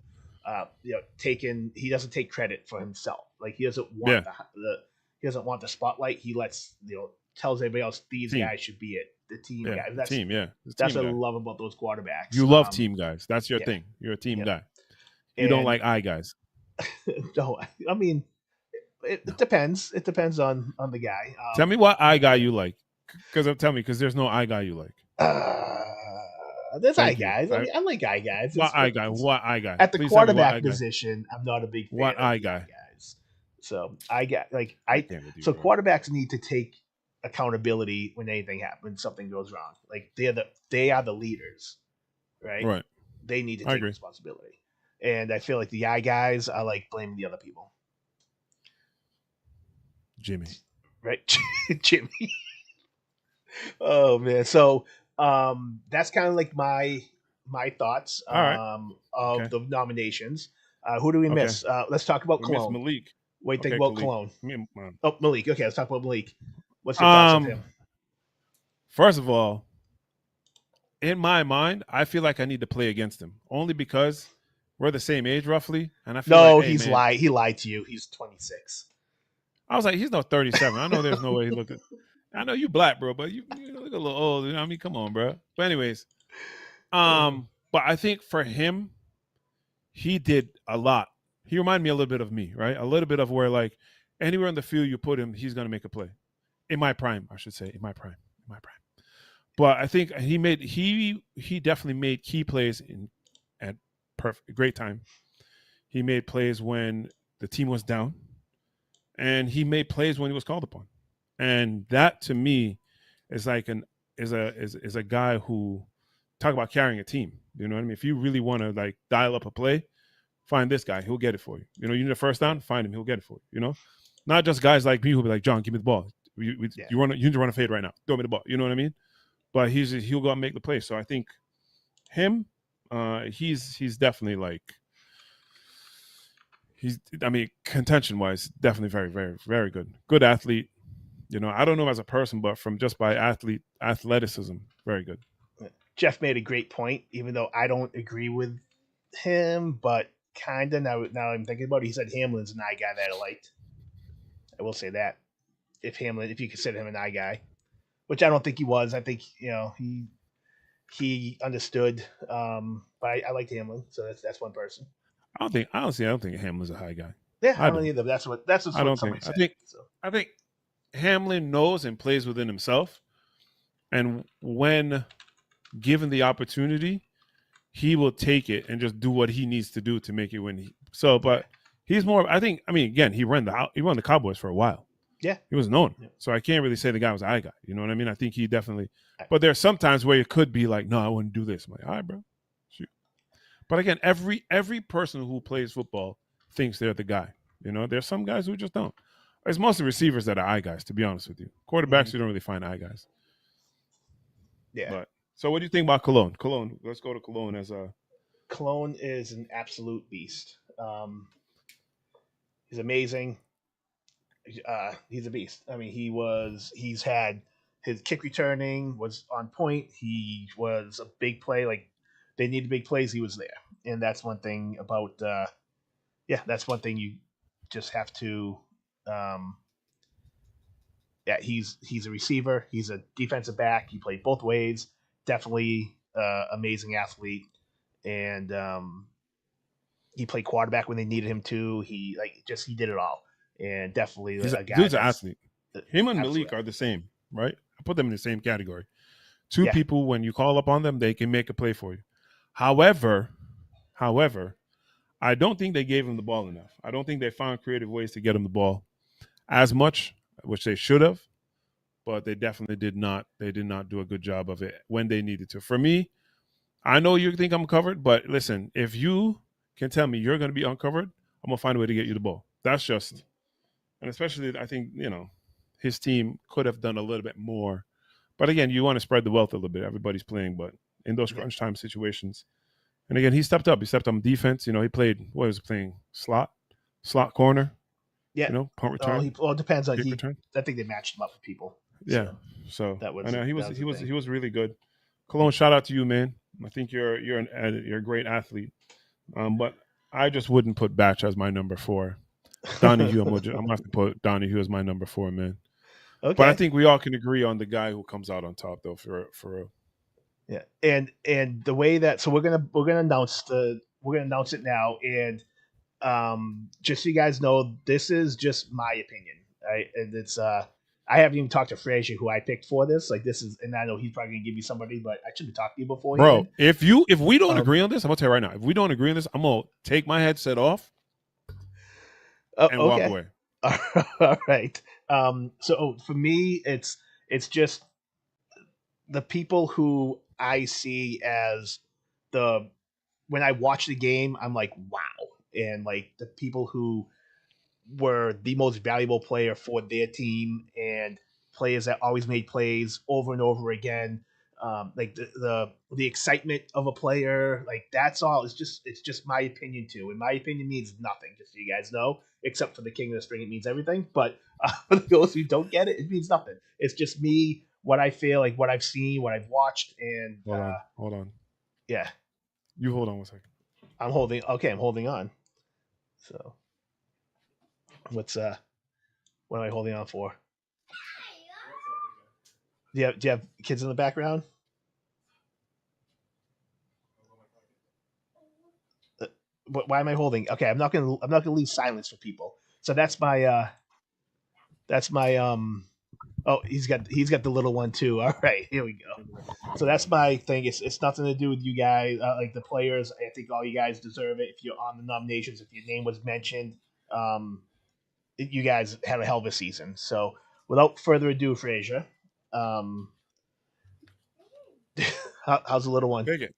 he doesn't take credit for himself. Like he doesn't want he doesn't want the spotlight. He lets tells everybody else these guys should be it. The team guys. That's what I love about those quarterbacks. You love team guys. That's your thing. You're a team guy. You don't like eye guys. No, I mean, it depends. It depends on the guy. Tell me what eye guy you like, because there's no eye guy you like. There's eye guys. I like eye guys. What eye guy? What eye guy? At the quarterback position, I'm not a big fan. What eye guy? Guys. So I got so quarterbacks need to take accountability when anything happens, when something goes wrong. Like they are the leaders, right? Right. They need to I take agree. responsibility. And I feel like the guys are like blaming the other people. Jimmy. Right? Jimmy. Oh man. So that's kind of like my thoughts All right. of Okay. the nominations. Who do we Okay. miss? Let's talk about We missed Cologne. Malik. What do you think Okay, about Cologne? Man. Oh, Malik. Okay, let's talk about Malik. What's your thoughts of him? First of all, in my mind, I feel like I need to play against him only because we're the same age roughly, and I feel No, like, hey, he's man, lied. He lied to you. He's 26. I was like, he's not 37. I know there's no way he looked. I know you black, bro, but you look a little old. You know what I mean? Come on, bro. But anyways, but I think for him, he did a lot. He reminded me a little bit of me, right? A little bit of where like anywhere in the field you put him, he's gonna make a play. In my prime, I should say, in my prime. But I think he definitely made key plays at great time. He made plays when the team was down, and he made plays when he was called upon. And that to me is like is a guy who talk about carrying a team. You know what I mean? If you really want to like dial up a play, find this guy. He'll get it for you. You know, you need a first down, find him. He'll get it for you. You know, not just guys like me who'll be like, John, give me the ball. You need to run a fade right now. Throw me the ball. You know what I mean? But he'll go and make the play. So I think him, he's definitely like contention wise, definitely very, very, very good. Good athlete. You know, I don't know him as a person, but from just by athleticism, very good. Jeff made a great point, even though I don't agree with him, but kinda now I'm thinking about it, he said Hamlin's an eye guy that I liked. I will say that. If you consider him an eye guy. Which I don't think he was. I think, he understood. But I liked Hamlin, so that's one person. I don't think Hamlin's a high guy. Yeah, I don't either. That's what somebody said. I think Hamlin knows and plays within himself, and when given the opportunity, he will take it and just do what he needs to do to make it win. But he's more. I think. I mean, again, he run the Cowboys for a while. Yeah, he was known. Yeah. So I can't really say the guy was an eye guy. You know what I mean? I think he definitely. But there's sometimes where it could be like, no, I wouldn't do this. I'm like, all right, bro. Shoot. But again, every person who plays football thinks they're the guy. You know, there's some guys who just don't. It's mostly receivers that are eye guys, to be honest with you. Quarterbacks, you don't really find eye guys. Yeah. But so what do you think about Cologne? Cologne, let's go to Cologne as a. Cologne is an absolute beast. He's amazing. He's a beast. I mean, he's had his kick returning was on point. He was a big play. Like they needed big plays. He was there. And that's one thing about, that's one thing you just have to, he's a receiver. He's a defensive back. He played both ways. Definitely amazing athlete. And he played quarterback when they needed him to. He did it all. And definitely a guy. Dude's an athlete. Him and Malik are the same, right? I put them in the same category. Two people, when you call up on them, they can make a play for you. However, I don't think they gave him the ball enough. I don't think they found creative ways to get him the ball as much, which they should have, but they definitely did not. They did not do a good job of it when they needed to. For me, I know you think I'm covered, but listen, if you can tell me you're going to be uncovered, I'm going to find a way to get you the ball. That's just... And especially, I think, his team could have done a little bit more. But again, you want to spread the wealth a little bit. Everybody's playing, but in those crunch time situations. And again, he stepped up. He stepped up on defense. He played, what was he playing? Slot corner. Yeah. Punt return. It depends on return. I think they matched him up with people. Yeah. So that was. I know he was really good. Cologne, shout out to you, man. I think you're a great athlete. But I just wouldn't put Batch as my number 4. Donahue, I'm going to have to put Donahue as my number 4, man. Okay. But I think we all can agree on the guy who comes out on top, though, for real. Yeah, and the way that we're gonna announce it now, and just so you guys know, this is just my opinion, right? And it's I haven't even talked to Frazier, who I picked for this. Like this is, and I know he's probably gonna give me somebody, but I should have talked to you before. Bro, if we don't agree on this, I'm gonna tell you right now. If we don't agree on this, I'm gonna take my headset off. And walk away. All right. So for me, it's It's just the people who I see as when I watch the game, I'm like, wow. And like the people who were the most valuable player for their team and players that always made plays over and over again. Like the excitement of a player, like that's all. It's just my opinion too, and my opinion means nothing. Just so you guys know, except for the King of the Spring, it means everything. But for those who don't get it, it means nothing. It's just me, what I feel, like what I've seen, what I've watched, and hold on. Yeah, you hold on 1 second. I'm holding on. So what am I holding on for? Do you have kids in the background? Why am I holding? Okay, I'm not gonna leave silence for people. So that's my oh, he's got the little one too. All right, here we go. So that's my thing. It's nothing to do with you guys, like the players. I think all you guys deserve it. If you're on the nominations, if your name was mentioned, you guys had a hell of a season. So without further ado, Frazier, how's the little one? Take it.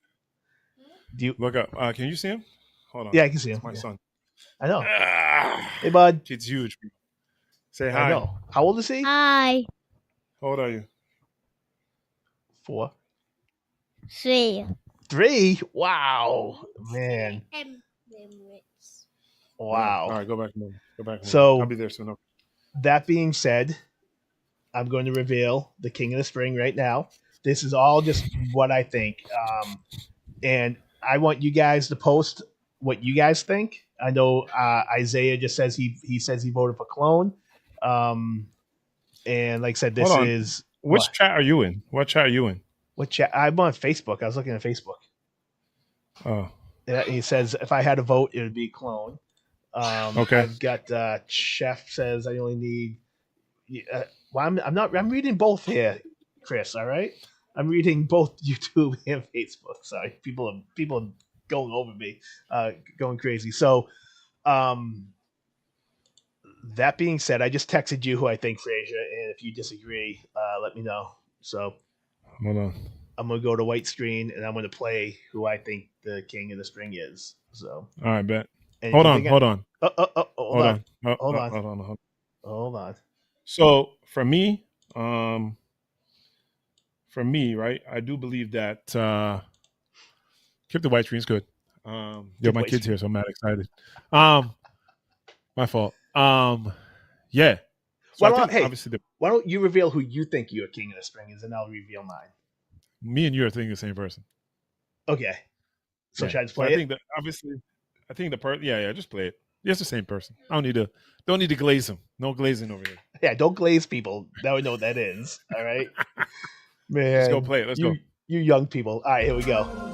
Do you look up? Can you see him? Hold on. Yeah, I can see him. It's my son. I know. Hey, bud. Kid's huge. Say hi. I know. How old is he? Hi. How old are you? 4. 3. 3? Wow, man. Wow. All right, go back home. So I'll be there soon. That being said, I'm going to reveal the King of the Spring right now. This is all just what I think, and I want you guys to post what you guys think. I know Isaiah just says he says he voted for Clone, and like I said, this is which chat are you in? What chat are you in? What chat? I'm on Facebook. I was looking at Facebook. Oh, yeah, he says if I had a vote, it would be Clone. Okay. I've got Chef says I only need. Well, I'm reading both here, Chris. All right, I'm reading both YouTube and Facebook. Sorry, people are going over me, going crazy. So, that being said, I just texted you who I think, Frazier, and if you disagree, let me know. So, hold on. I'm gonna go to white screen and I'm gonna play who I think the King of the Spring is. So, all right, bet. Hold on. Hold on. So for me, right, I do believe that keep the white screen's good. My kid's here, so I'm not excited. My fault. Yeah. So why don't you reveal who you think your King of the Spring is, and I'll reveal mine. Me and you are thinking the same person. Okay. So should I just play it? I think just play it. It's the same person. Don't need to glaze him. No glazing over here. Yeah, don't glaze people. Now we know what that is. All right. Man. Let's go play it. Let's go. You young people. All right, here we go.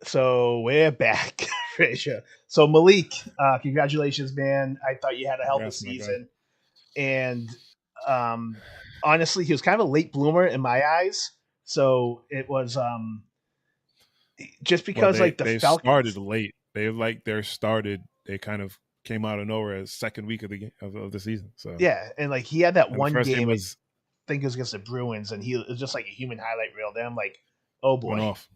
So we're back, Frazier. So Malik, congratulations, man. I thought you had a hell of a season. And honestly, he was kind of a late bloomer in my eyes. So it was just because they Falcons started late. They kind of came out of nowhere as second week of the season. So yeah, and like he had that one game, I think it was against the Bruins, and it was just like a human highlight reel. Then I'm like, oh boy, went off.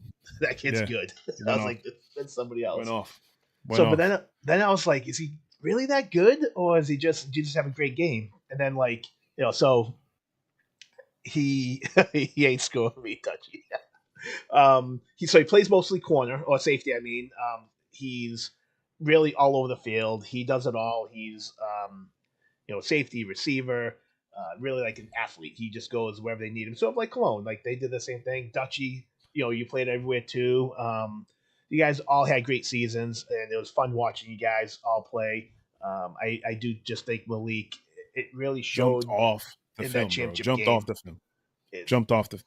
That kid's good. I was like, that's somebody else. Went off. But then I was like, is he really that good, or is he just have a great game? And then so he ain't scoring me touchy. He plays mostly corner or safety. I mean, he's really all over the field. He does it all. He's safety, receiver, really like an athlete. He just goes wherever they need him. So like Cologne, like they did the same thing. Dutchy, you played everywhere too. You guys all had great seasons, and it was fun watching you guys all play. I do just think Malik, it really showed jumped off the film.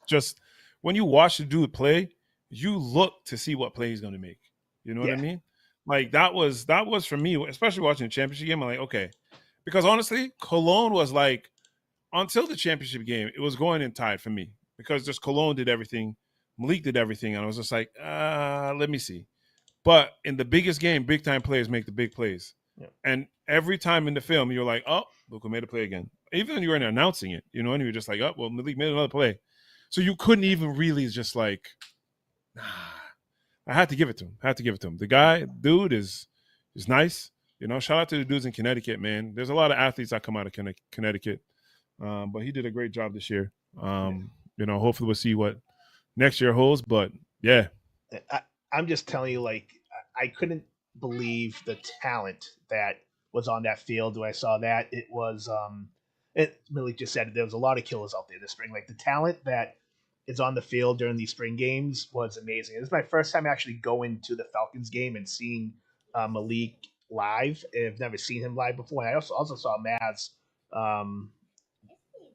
Just when you watch the dude play, you look to see what play he's going to make. You know what I Yeah. mean? Like that was for me, especially watching the championship game. I'm like, okay, because honestly, Cologne was like until the championship game, it was going in tied for me because just Cologne did everything, Malik did everything, and I was just like, let me see. But in the biggest game, big time players make the big plays. Yeah. And every time in the film, you're like, oh, look who made a play again. Even when you weren't announcing it, you know, and you're just like, oh, well, Malik made another play. So you couldn't even really just like, I had to give it to him. The guy, dude, is nice. You know, shout out to the dudes in Connecticut, man. There's a lot of athletes that come out of Connecticut. But he did a great job this year. You know, hopefully we'll see what next year holds. But yeah. I'm just telling you, like, I couldn't believe the talent that was on that field when I saw that. It was, it really just said there was a lot of killers out there this spring. Like, the talent that is on the field during these spring games was amazing. It was my first time actually going to the Falcons game and seeing Malik live. I've never seen him live before. And I also saw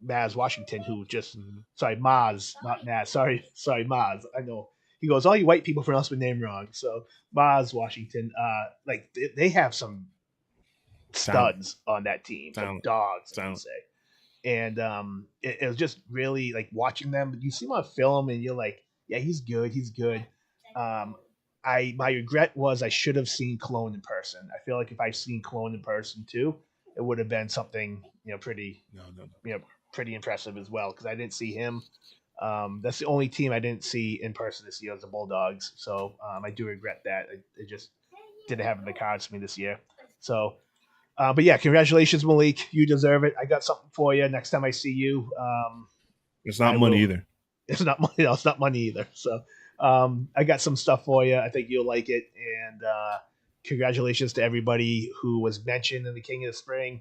Maz Washington, who just sorry, Maz, not Maz. Sorry, Maz. I know he goes, all you white people pronounce my name wrong. So Maz Washington, like they have some studs on that team, like dogs, I would say. And it was just really like watching them. You see them on film, and you're like, yeah, he's good. My regret was I should have seen Cologne in person. I feel like if I've seen Cologne in person too, it would have been something pretty pretty impressive as well, because I didn't see him. That's the only team I didn't see in person this year was the Bulldogs. So I do regret that. It just didn't have in the cards for me this year. So, but yeah, congratulations, Malik. You deserve it. I got something for you next time I see you. It's not money either. It's not money. No, it's not money either. So I got some stuff for you. I think you'll like it. And congratulations to everybody who was mentioned in the King of the Spring.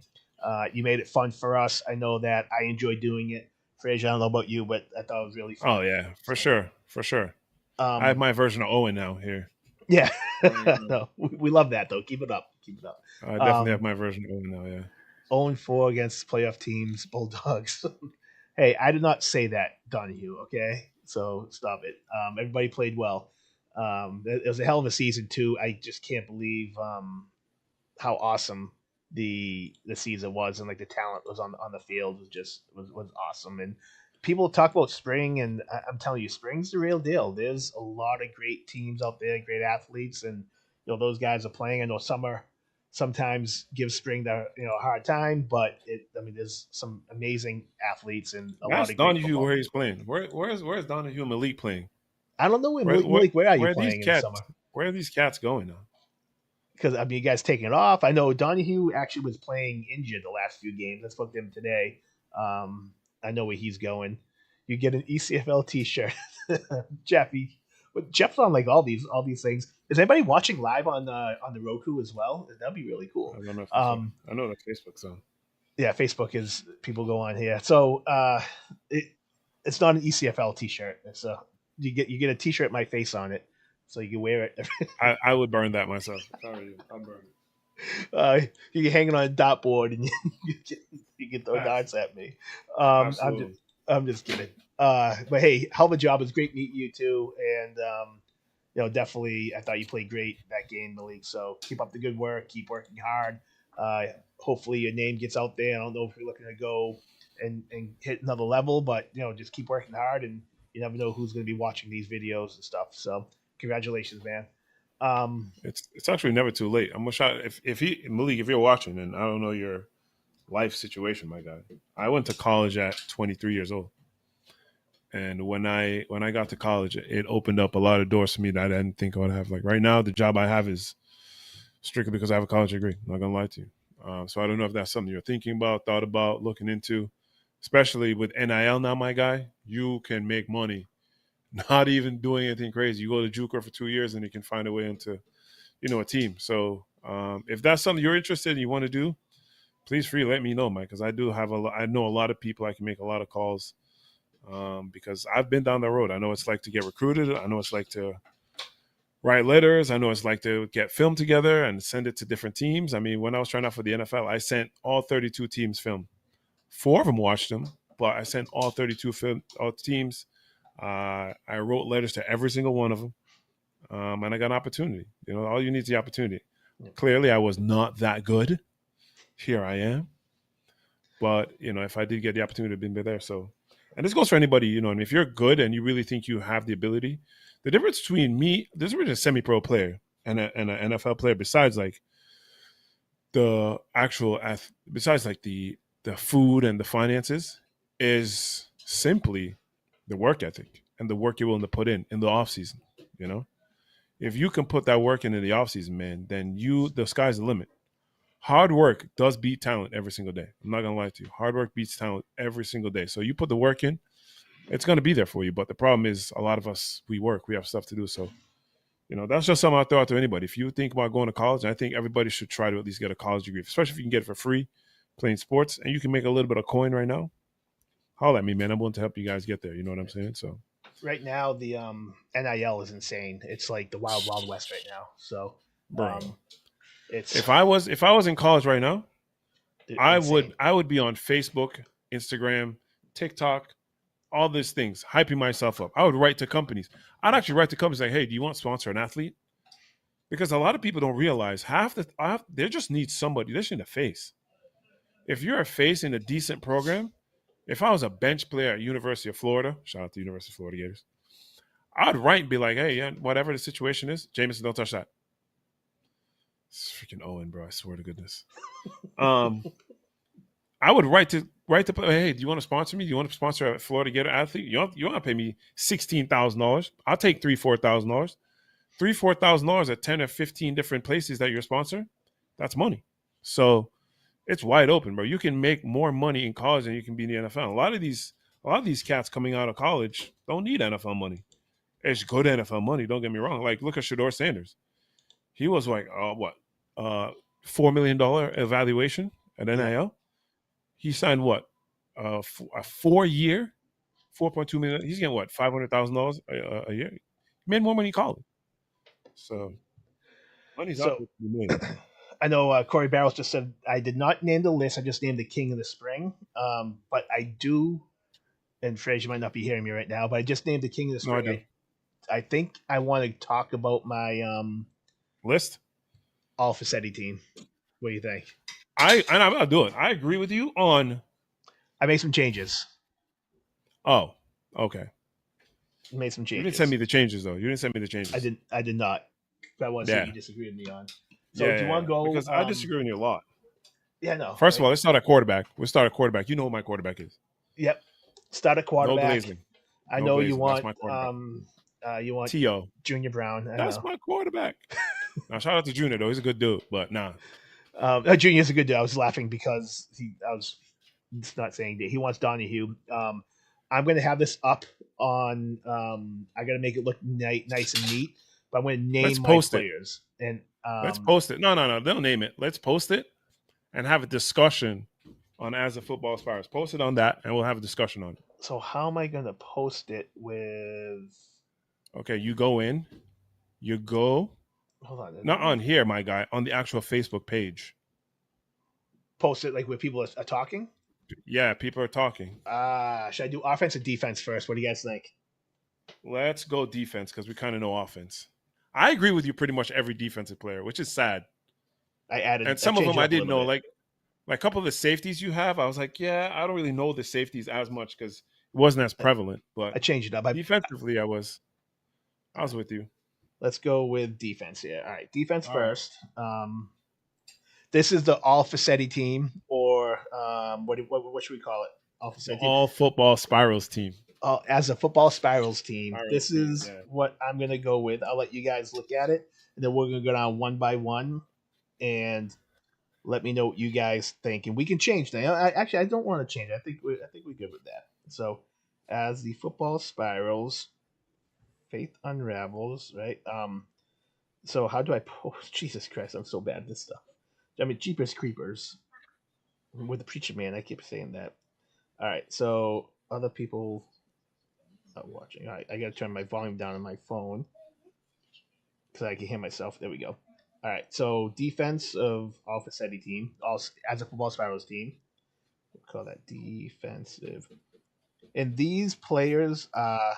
You made it fun for us. I know that I enjoyed doing it. Frazier, I don't know about you, but I thought it was really fun. Oh, yeah, for sure. I have my version of Owen now here. Yeah. No, we love that, though. Keep it up. I definitely have my version of Owen now, yeah. 0-4 against playoff teams, Bulldogs. Hey, I did not say that, Donahue, okay? So stop it. Everybody played well. It was a hell of a season, too. I just can't believe how awesome the season was, and like the talent was on the field was awesome. And people talk about spring, and I'm telling you, spring's the real deal. There's a lot of great teams out there, great athletes, and those guys are playing. I know summer sometimes gives spring a hard time, but there's some amazing athletes and a lot of Donahue where he's playing. Where's Donahue and Malik playing? I don't know Malik. Where are you playing in the summer? Where are these cats going now? Because you guys taking it off. I know Donahue actually was playing injured the last few games. I spoke to him today. I know where he's going. You get an ECFL T-shirt, Jeff's on like all these things. Is anybody watching live on the Roku as well? That'd be really cool. I don't know. I know that Facebook's on. Yeah, Facebook is people go on here. So it's not an ECFL T-shirt. It's you get a T-shirt with my face on it. So you can wear it. I would burn that myself. Sorry, I'll burn it. You can hang it on a dartboard and you can throw darts at me. I'm just kidding. But hey, hell of a job. It was great meeting you too. And definitely I thought you played great that game in the league. So keep up the good work. Keep working hard. Hopefully your name gets out there. I don't know if you're looking to go and hit another level, but just keep working hard, and you never know who's going to be watching these videos and stuff. So congratulations, man. It's actually never too late. I'm gonna shout if Malik, if you're watching, and I don't know your life situation, my guy. I went to college at 23 years old, and when I got to college, it opened up a lot of doors for me that I didn't think I would have. Like right now, the job I have is strictly because I have a college degree. I'm not gonna lie to you. So I don't know if that's something you're thinking about, thought about, looking into, especially with NIL now, my guy. You can make money. Not even doing anything crazy. You go to JUCO for 2 years and you can find a way into, a team. So if that's something you're interested in, you want to do, please let me know, Mike, because I know a lot of people. I can make a lot of calls because I've been down the road. I know it's like to get recruited. I know it's like to write letters. I know it's like to get film together and send it to different teams. I mean, when I was trying out for the NFL, I sent all 32 teams film. 4 of them watched them, but I sent all 32 teams I wrote letters to every single one of them, and I got an opportunity. All you need is the opportunity. Clearly, I was not that good. Here I am. But if I did get the opportunity to be there, so, and this goes for anybody. And if you're good and you really think you have the ability, the difference between me, this is a semi-pro player and an NFL player, besides like the actual, besides like the food and the finances, is simply the work ethic and the work you're willing to put in the off season. If you can put that work in the off season, man, then the sky's the limit. Hard work does beat talent every single day. I'm not going to lie to you. Hard work beats talent every single day. So you put the work in, it's going to be there for you. But the problem is a lot of us, we work. We have stuff to do. So, that's just something I'll throw out to anybody. If you think about going to college, I think everybody should try to at least get a college degree, especially if you can get it for free playing sports and you can make a little bit of coin right now. Holler at me, man. I'm willing to help you guys get there. You know what I'm saying? So right now, the NIL is insane. It's like the wild, wild west right now. So, if I was in college right now, I would be on Facebook, Instagram, TikTok, all these things, hyping myself up. I would write to companies. I'd actually write to companies like, "Hey, do you want to sponsor an athlete?" Because a lot of people don't realize they just need somebody. They just need a face. If you're a face in a decent program, if I was a bench player at University of Florida, shout out to University of Florida Gators, I'd write and be like, "Hey, yeah, whatever the situation is, Jameson, don't touch that." It's freaking Owen, bro. I swear to goodness. I would write to hey, do you want to sponsor me? Do you want to sponsor a Florida Gator athlete? You want to pay me $16,000? I'll take $3,000-$4,000. $3,000-$4,000 at 10 or 15 different places that you're a sponsor. That's money. So it's wide open, bro. You can make more money in college than you can be in the NFL. A lot of these cats coming out of college don't need NFL money. It's good NFL money. Don't get me wrong. Like, look at Shedeur Sanders. He was like, $4 million evaluation at NIL. He signed what? A 4-year, $4.2 million. He's getting what? $500,000 a year. He made more money in college. So money's up to be made. I know Corey Barrows just said I did not name the list. I just named the King of the Spring. But I do, and Fraser might not be hearing me right now, but I just named the King of the Spring. No, I think I want to talk about my list. All Facchetti team. What do you think? I'm gonna do it. I agree with you on. I made some changes. Oh, okay. Made some changes. You didn't send me the changes though. You didn't send me the changes. I did not. That was something you disagreed with me on. So do you want to go? Because I disagree with you a lot. Yeah, no. First of all, let's start at quarterback. We'll start at quarterback. You know who my quarterback is. Yep. Start at quarterback. No glazing. I know you want. You want T.O. Junior Brown. That's my quarterback. Now shout out to Junior though. He's a good dude, but nah. Junior's a good dude. I was laughing because I was not saying that he wants Donahue. I'm going to have this up on. I got to make it look nice and neat. But I'm going to name my players. And let's post it. No. They'll name it. Let's post it and have a discussion on As a Football Aspires. Post it on that, and we'll have a discussion on it. So how am I going to post it with? Okay, you go in. You go. Hold on. Not on here, my guy. On the actual Facebook page. Post it like where people are talking? Yeah, people are talking. Should I do offense or defense first? What do you guys think? Let's go defense because we kind of know offense. I agree with you pretty much every defensive player, which is sad. I added, and some of them I didn't know. Like a couple of the safeties you have, I was like, yeah, I don't really know the safeties as much because it wasn't as prevalent. But I changed it up. Defensively, I was with you. Let's go with defense here. All right, defense first. This is the All Facchetti team, or what should we call it? All Facchetti. All Football Spirals team. As a Football Spirals team, this is what I'm going to go with. I'll let you guys look at it, and then we're going to go down one by one, and let me know what you guys think. And we can change that. I don't want to change it. I think we're good with that. So, as the Football Spirals, Faith unravels, right? So how do I post? Jesus Christ, I'm so bad at this stuff. I mean, Jeepers Creepers. With the Preacher Man, I keep saying that. All right, so other people are watching. All right, I got to turn my volume down on my phone because I can hear myself. There we go. All right, so defense of All Facchetti team, as a Football Spirals team. We'll call that defensive. And these players are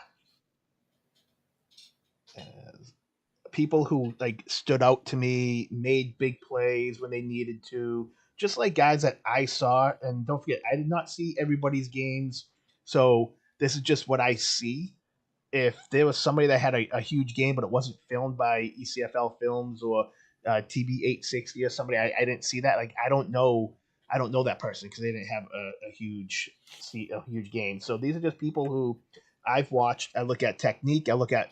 people who like stood out to me, made big plays when they needed to, just like guys that I saw. And don't forget, I did not see everybody's games, so this is just what I see. If there was somebody that had a huge game, but it wasn't filmed by ECFL Films or TB860 or somebody, I didn't see that. Like I don't know that person because they didn't have a huge game. So these are just people who I've watched. I look at technique. I look at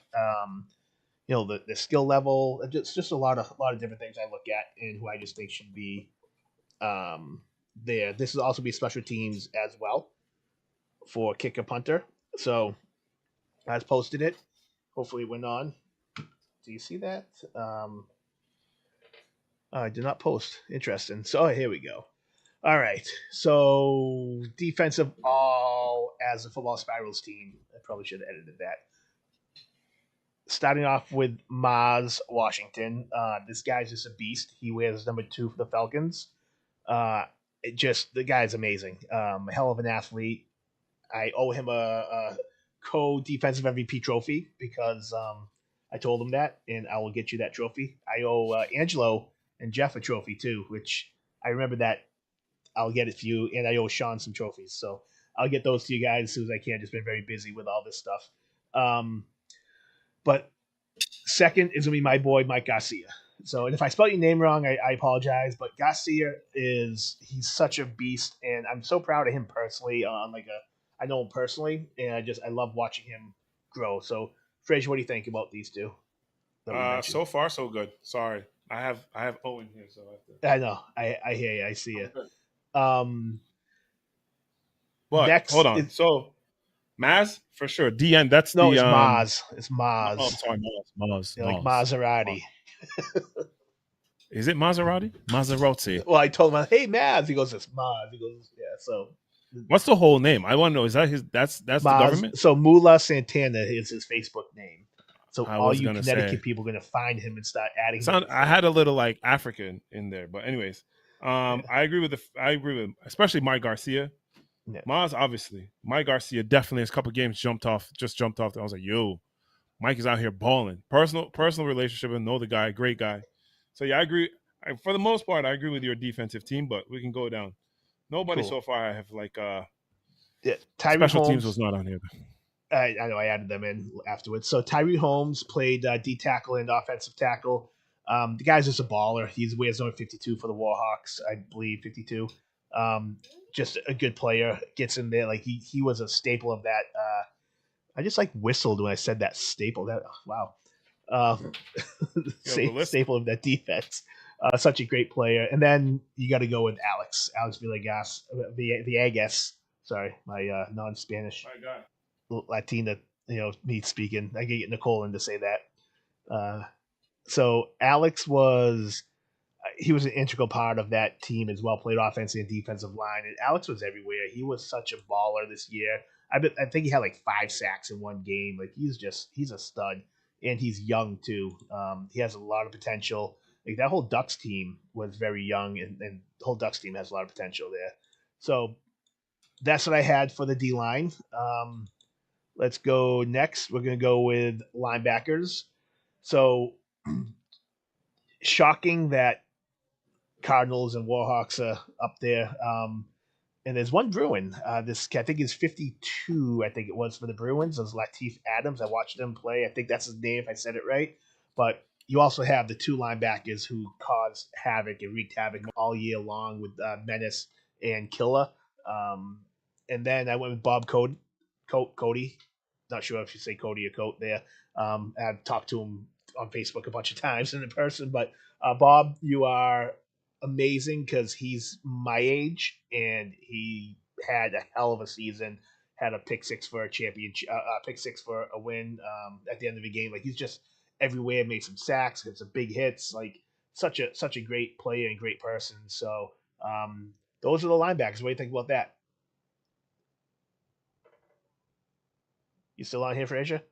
the skill level. Just a lot of different things I look at and who I just think should be there. This will also be special teams as well for kicker punter. So I just posted it. Hopefully it went on. Do you see that? I did not post. Interesting. So here we go. All right. So defensive all as a football spirals team. I probably should have edited that. Starting off with Maz Washington. This guy's just a beast. He wears number 2 for the Falcons. The guy's amazing. A hell of an athlete. I owe him a co-defensive MVP trophy because I told him that, and I will get you that trophy. I owe Angelo and Jeff a trophy too, which I remember that. I'll get it for you, and I owe Sean some trophies, so I'll get those to you guys as soon as I can. Just been very busy with all this stuff. But second is going to be my boy, Mike Garcia. So, and if I spell your name wrong, I apologize. But Garcia he's such a beast, and I'm so proud of him personally. I know him personally, and I love watching him grow. So, Frazier, what do you think about these two? So far, so good. Sorry, I have Owen here, so I know. I hear you. I see you. But next hold on. So Maz for sure. DN. That's no, the it's Maz. It's Maz. Oh, sorry, Maz. Like Maserati. Is it Maserati? Maserati. Well, I told him, hey, Maz. He goes, it's Maz. He goes, yeah. So, what's the whole name? I want to know. Is that his? That's Maz, the government. So Mula Santana is his Facebook name. So all you Connecticut people are going to find him and start adding. I had a little like African in there, but anyways, I agree with especially Mike Garcia. Yeah. Maz, obviously. Mike Garcia definitely has a couple games jumped off. I was like, yo, Mike is out here balling. Personal relationship and know the guy, great guy. So yeah, I agree. For the most part, I agree with your defensive team, but we can go down. Nobody so far I have like special Holmes, teams was not on here. I know I added them in afterwards. So Tyree Holmes played D tackle and offensive tackle. The guy's just a baller. He wears number 52 for the Warhawks, I believe 52. Just a good player. Gets in there like he was a staple of that. I just like whistled when I said that staple. That wow, staple of that defense. Such a great player. And then you got to go with Alex Villegas. Sorry, my non-Spanish Latina, me speaking. I can get Nicole in to say that. So Alex was an integral part of that team as well. Played offensive and defensive line, and Alex was everywhere. He was such a baller this year. I think he had like 5 sacks in one game. Like he's a stud, and he's young too. He has a lot of potential. Like that whole Ducks team was very young, and the whole Ducks team has a lot of potential there. So that's what I had for the D line. Let's go next. We're gonna go with linebackers. So shocking that Cardinals and Warhawks are up there. And there's one Bruin. This I think is 52. I think it was for the Bruins. It was Latif Adams. I watched him play. I think that's his name if I said it right. But you also have the 2 linebackers who caused havoc and wreaked havoc all year long with Menace and Killa. And then I went with Bob Cody. Not sure if you say Cody or Coat there. I've talked to him on Facebook a bunch of times in person. But Bob, you are amazing because he's my age and he had a hell of a season. Had a pick 6 for a championship, pick 6 for a win at the end of the game. Like he's just everywhere. Made some sacks, got some big hits. Like such a great player and great person. So those are the linebackers. What do you think about that? You still on here, Frazier?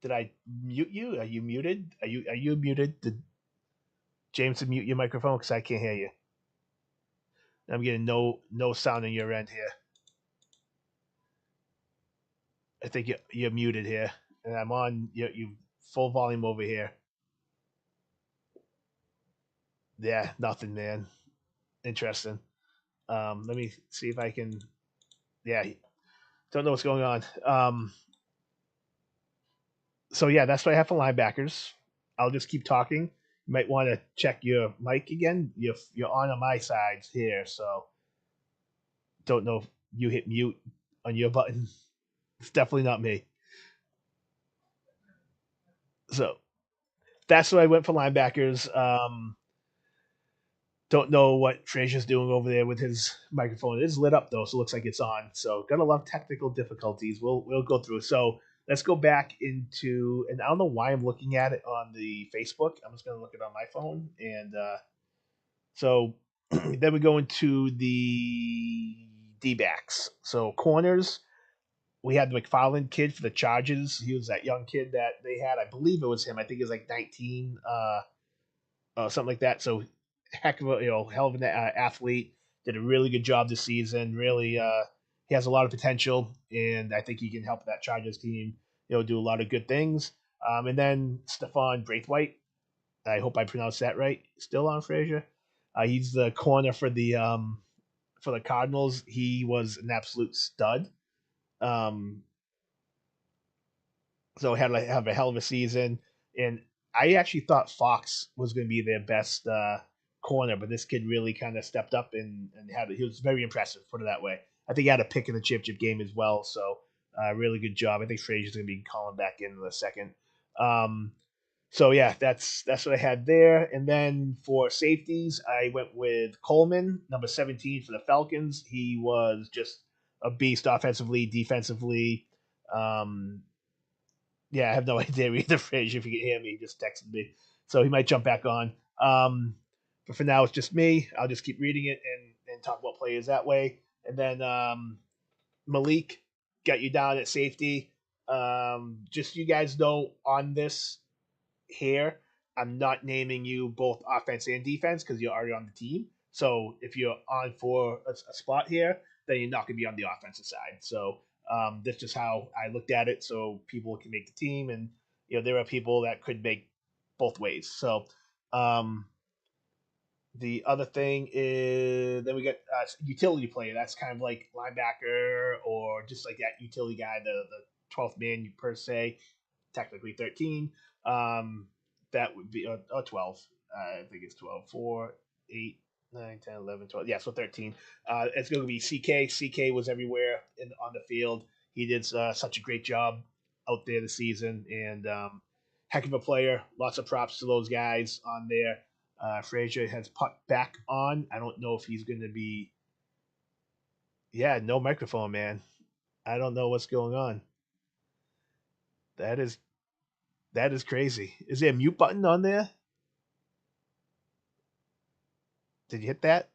Did I mute you? Are you muted? Are you muted? Did James mute your microphone because I can't hear you? I'm getting no sound on your end here. I think you're muted here. and I'm on you full volume over here. Yeah, nothing, man. Interesting. Let me see if I can. Yeah, don't know what's going on. So yeah, that's what I have for linebackers. I'll just keep talking. You might want to check your mic again. You're on my side here, so don't know if you hit mute on your button. It's definitely not me. So that's what I went for linebackers. Don't know what Frazier's doing over there with his microphone. It is lit up though, so it looks like it's on. So gotta love technical difficulties. We'll go through. So let's go back into, and I don't know why I'm looking at it on the Facebook. I'm just gonna look it on my phone, and so then we go into the D-backs. So corners, we had the McFarland kid for the Chargers. He was that young kid that they had. I believe it was him. I think he was like 19, something like that. So heck of a hell of an athlete. Did a really good job this season. Really, he has a lot of potential, and I think he can help that Chargers team. Do a lot of good things. And then Stephon Braithwaite. I hope I pronounced that right. Still on Frazier. He's the corner for the Cardinals. He was an absolute stud. So have a hell of a season, and I actually thought Fox was going to be their best corner, but this kid really kind of stepped up and he was very impressive. Put it that way. I think he had a pick in the championship game as well, so really good job. I think Frazier's going to be calling back in a second. So yeah, that's what I had there. And then for safeties, I went with Coleman, number 17 for the Falcons. He was just a beast offensively, defensively. Yeah, I have no idea either, Frazier. If you can hear me, he just texted me. So he might jump back on. But for now, it's just me. I'll just keep reading it and talk about players that way. And then Malik, got you down at safety. Just so you guys know on this here, I'm not naming you both offense and defense because you're already on the team. So if you're on for a spot here, then you're not going to be on the offensive side. So that's just how I looked at it. So people can make the team, and there are people that could make both ways. So the other thing is then we got utility player. That's kind of like linebacker or just like that utility guy, the 12th man per se. Technically 13. That would be 12. I think it's 12. 4, 8, 9, 10, 11, 12. Yeah, so 13. It's going to be CK. CK was everywhere on the field. He did such a great job out there this season, and heck of a player. Lots of props to those guys on there. Frazier has put back on. I don't know if he's going to be. Yeah, no microphone, man. I don't know what's going on. That is crazy. Is there a mute button on there? Did you hit that?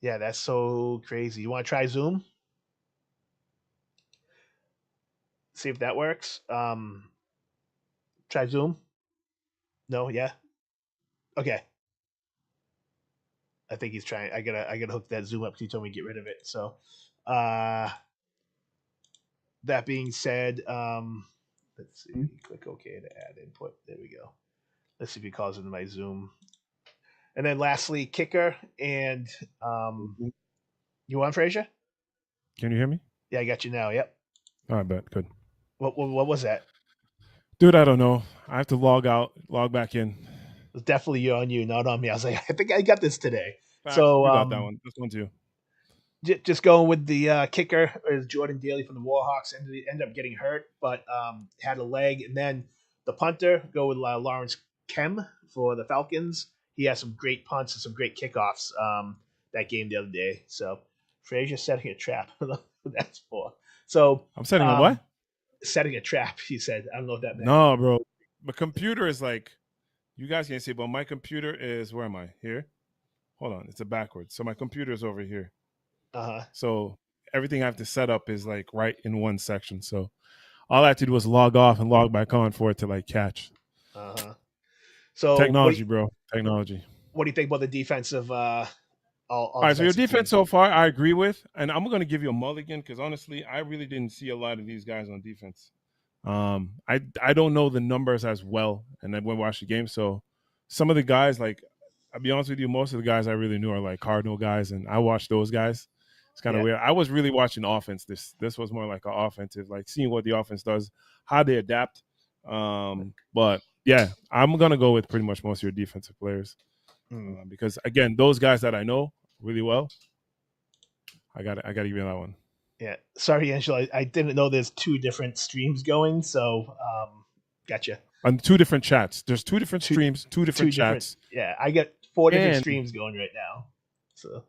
Yeah, that's so crazy. You want to try Zoom? See if that works. Try Zoom. No, yeah. Okay. I think he's trying. I gotta hook that Zoom up because he told me to get rid of it. So, that being said, let's see. Click OK to add input. There we go. Let's see if he calls into my Zoom. And then lastly, kicker. And you on, Frazier? Can you hear me? Yeah, I got you now. Yep. All right, bet. Good. What was that? Dude, I don't know. I have to log out, log back in. It was definitely on you, not on me. I was like, I think I got this today. Facts. So you got that one. This one too. Just going with the kicker is Jordan Daly from the Warhawks. Ended up getting hurt, but had a leg. And then the punter, go with Lawrence Kem for the Falcons. He has some great punts and some great kickoffs that game the other day. So Frazier setting a trap. That's for. So I'm setting a what? Setting a trap, he said. I don't know what that meant. No, bro. My computer is like, you guys can't see, but my computer is, where am I? Here? Hold on. It's a backwards. So my computer is over here. Uh-huh. So everything I have to set up is like right in one section. So all I had to do was log off and log back on for it to like catch. Uh-huh. So technology, bro. Technology. What do you think about the defensive All right, so your defense so far, I agree with, and I'm going to give you a mulligan because honestly, I really didn't see a lot of these guys on defense. I don't know the numbers as well, and I went watch the game. So some of the guys, like I'll be honest with you, most of the guys I really knew are like Cardinal guys, and I watched those guys. It's kind of weird. I was really watching offense. This was more like an offensive, like seeing what the offense does, how they adapt. But yeah, I'm gonna go with pretty much most of your defensive players because again, those guys that I know really well, I got to give you that one. Yeah, sorry, Angela. I didn't know there's 2 different streams going, so gotcha. On 2 different chats. There's 2 different streams, 2 different chats. Yeah, I got 4 different streams going right now. So,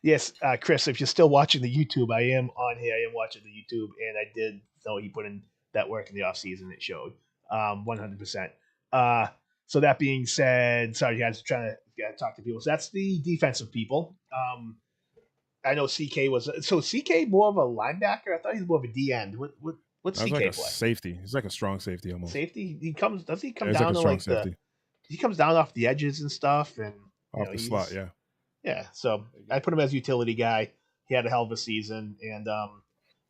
yes, Chris, if you're still watching the YouTube, I am on here. I am watching the YouTube, and I did know he put in that work in the off season. It showed 100%. So that being said, sorry guys, trying to talk to people. So that's the defensive people. I know CK was CK more of a linebacker. I thought he was more of a D end. What's CK like play? Safety. He's like a strong safety almost. Safety. He come down to like safety. He comes down off the edges and stuff and off the slot. Yeah. Yeah. So I put him as utility guy. He had a hell of a season, and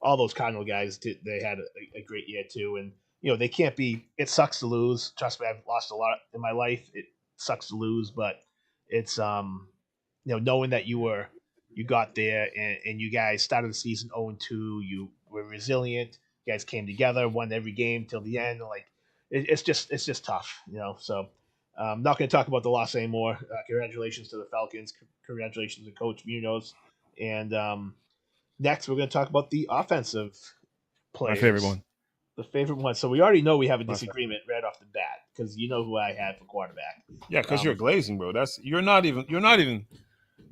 all those Cardinal guys they had a great year too. And they can't be. It sucks to lose. Trust me, I've lost a lot in my life. It sucks to lose, but it's knowing that you got there and you guys started the season 0-2. You were resilient. You guys came together, won every game till the end. Like it's just tough, So I'm not going to talk about the loss anymore. Congratulations to the Falcons. Congratulations to Coach Munoz. And next, we're going to talk about the offensive players. My favorite one. The favorite one. So we already know we have a disagreement right off the bat because you know who I had for quarterback. Yeah, because you're glazing, bro. You're not even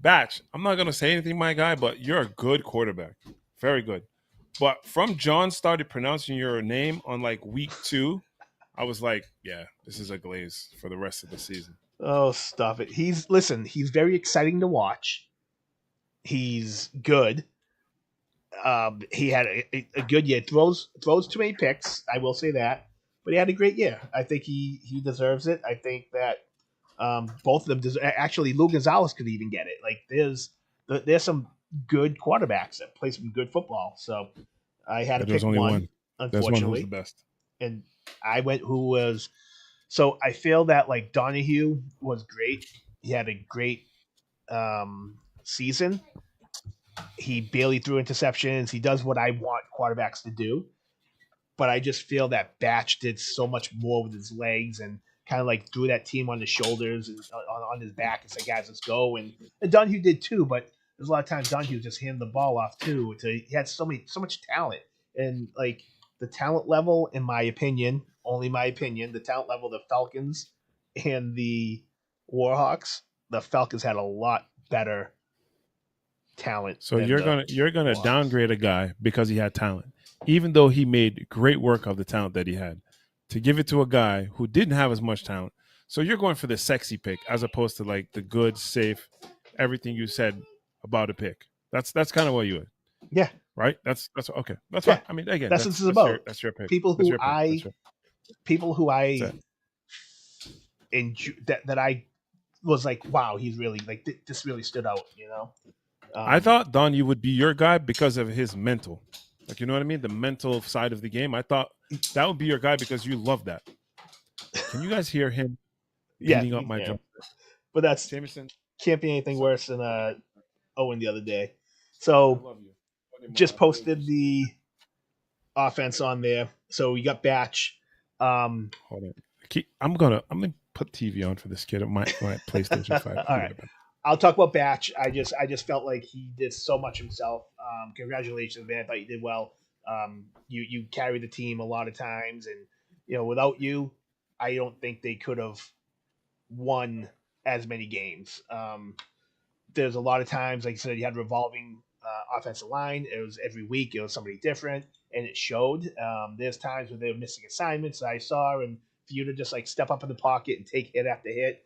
Batch. I'm not gonna say anything, my guy, but you're a good quarterback, very good. But from John started pronouncing your name on like week 2, I was like, yeah, this is a glaze for the rest of the season. Oh, stop it. He's very exciting to watch. He's good. He had a good year. Throws too many picks. I will say that, but he had a great year. I think he deserves it. I think that both of them deserve. Actually, Lou Gonzalez could even get it. Like there's some good quarterbacks that play some good football. So I had to pick one. Unfortunately, there's one who's the best, and I went who was. So I feel that like Donahue was great. He had a great season. He barely threw interceptions. He does what I want quarterbacks to do. But I just feel that Batch did so much more with his legs and kind of like threw that team on his shoulders and on his back and said, guys, let's go. And Donahue did too, but there's a lot of times Donahue just handed the ball off too. He had so much talent. And like the talent level, in my opinion, only my opinion, the talent level of the Falcons and the Warhawks, the Falcons had a lot better talent. So you're gonna downgrade a guy because he had talent, even though he made great work of the talent that he had, to give it to a guy who didn't have as much talent. So you're going for the sexy pick as opposed to like the good, safe, everything you said about a pick. That's kind of what you would. Yeah. Right. That's okay. That's fine. I mean, again, that's what it's about. That's your pick. People who I enjoy, that I was like, wow, he's really like this really stood out. I thought Donahue would be your guy because of his mental. Like, you know what I mean? The mental side of the game. I thought that would be your guy because you love that. Can you guys hear him beating up my drum? But that's Jameson. Can't be anything worse than Owen the other day. So just posted the offense on there. So we got Batch. Hold on. I'm gonna put TV on for this kid at my PlayStation 5. All right. I'll talk about Batch. I just felt like he did so much himself. Congratulations, man. I thought you did well. You carried the team a lot of times, and without you, I don't think they could have won as many games. There's a lot of times, like you said, you had revolving offensive line. It was every week. It was somebody different, and it showed. There's times where they were missing assignments that I saw, and for you to just like step up in the pocket and take hit after hit.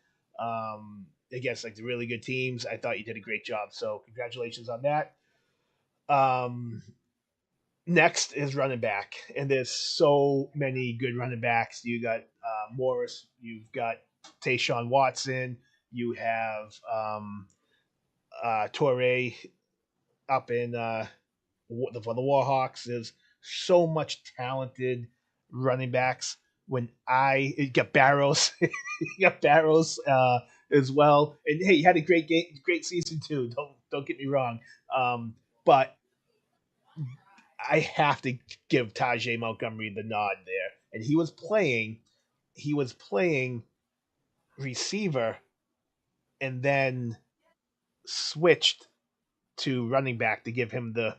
Against like the really good teams, I thought you did a great job. So congratulations on that. Next is running back, and there's so many good running backs. You got Morris, you've got Tayshawn Watson. You have Torrey up in for the Warhawks. There's so much talented running backs. You got Barrows, you got Barrows as well. And hey, he had a great season too. Don't get me wrong. But I have to give Tajay Montgomery the nod there, and he was playing receiver, and then switched to running back to give him the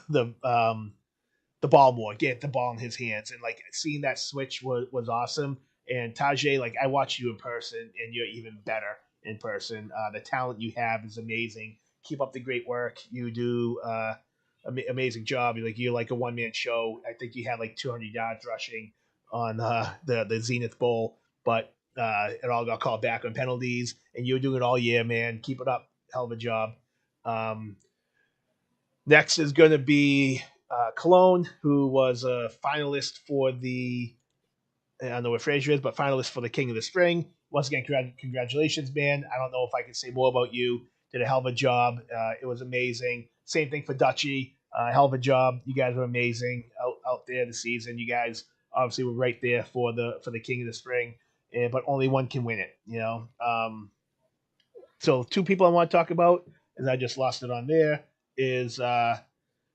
the ball more, get the ball in his hands, and like seeing that switch was awesome. And Tajay, like I watched you in person, and you're even better in person. The talent you have is amazing. Keep up the great work. You do amazing job. You're like a one man show. I think you had like 200 yards rushing on the Zenith Bowl, but it all got called back on penalties. And you're doing it all year, man. Keep it up. Hell of a job. Next is going to be Cologne, who was a finalist for I don't know where Frazier is, but finalist for the King of the Spring. Once again, congratulations, man. I don't know if I can say more about you. Did a hell of a job. It was amazing. Same thing for Dutchy. Hell of a job. You guys were amazing out there this season. You guys obviously were right there for the King of the Spring, but only one can win it. So two people I want to talk about, as I just lost it on there, is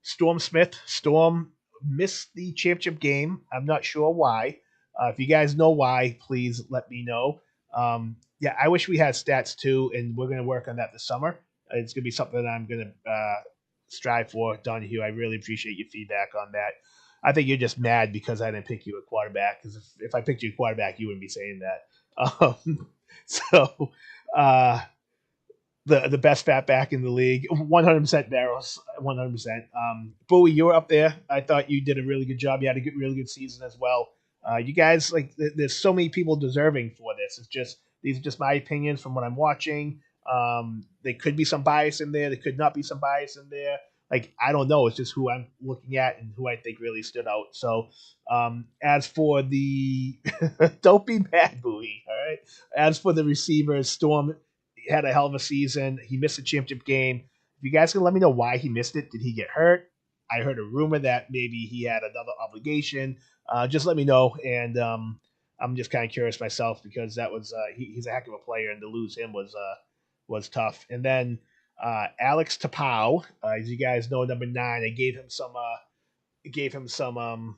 Storm Smith. Storm missed the championship game. I'm not sure why. If you guys know why, please let me know. Yeah, I wish we had stats too, and we're going to work on that this summer. It's going to be something that I'm going to strive for. Donahue, I really appreciate your feedback on that. I think you're just mad because I didn't pick you a quarterback, because if I picked you a quarterback, you wouldn't be saying that. So the best fat back in the league, 100% Barrows, 100%. Bowie, you were up there. I thought you did a really good job. You had a really good season as well. You guys, like, there's so many people deserving for this. These are just my opinions from what I'm watching. There could be some bias in there. There could not be some bias in there. Like, I don't know. It's just who I'm looking at and who I think really stood out. So, as for the don't be mad, Bowie. All right. As for the receivers, Storm had a hell of a season. He missed the championship game. If you guys can let me know why he missed it. Did he get hurt? I heard a rumor that maybe he had another obligation. Just let me know. And I'm just kind of curious myself, because that was he's a heck of a player, and to lose him was tough. And then Alex Tapau, as you guys know, number 9. I gave him some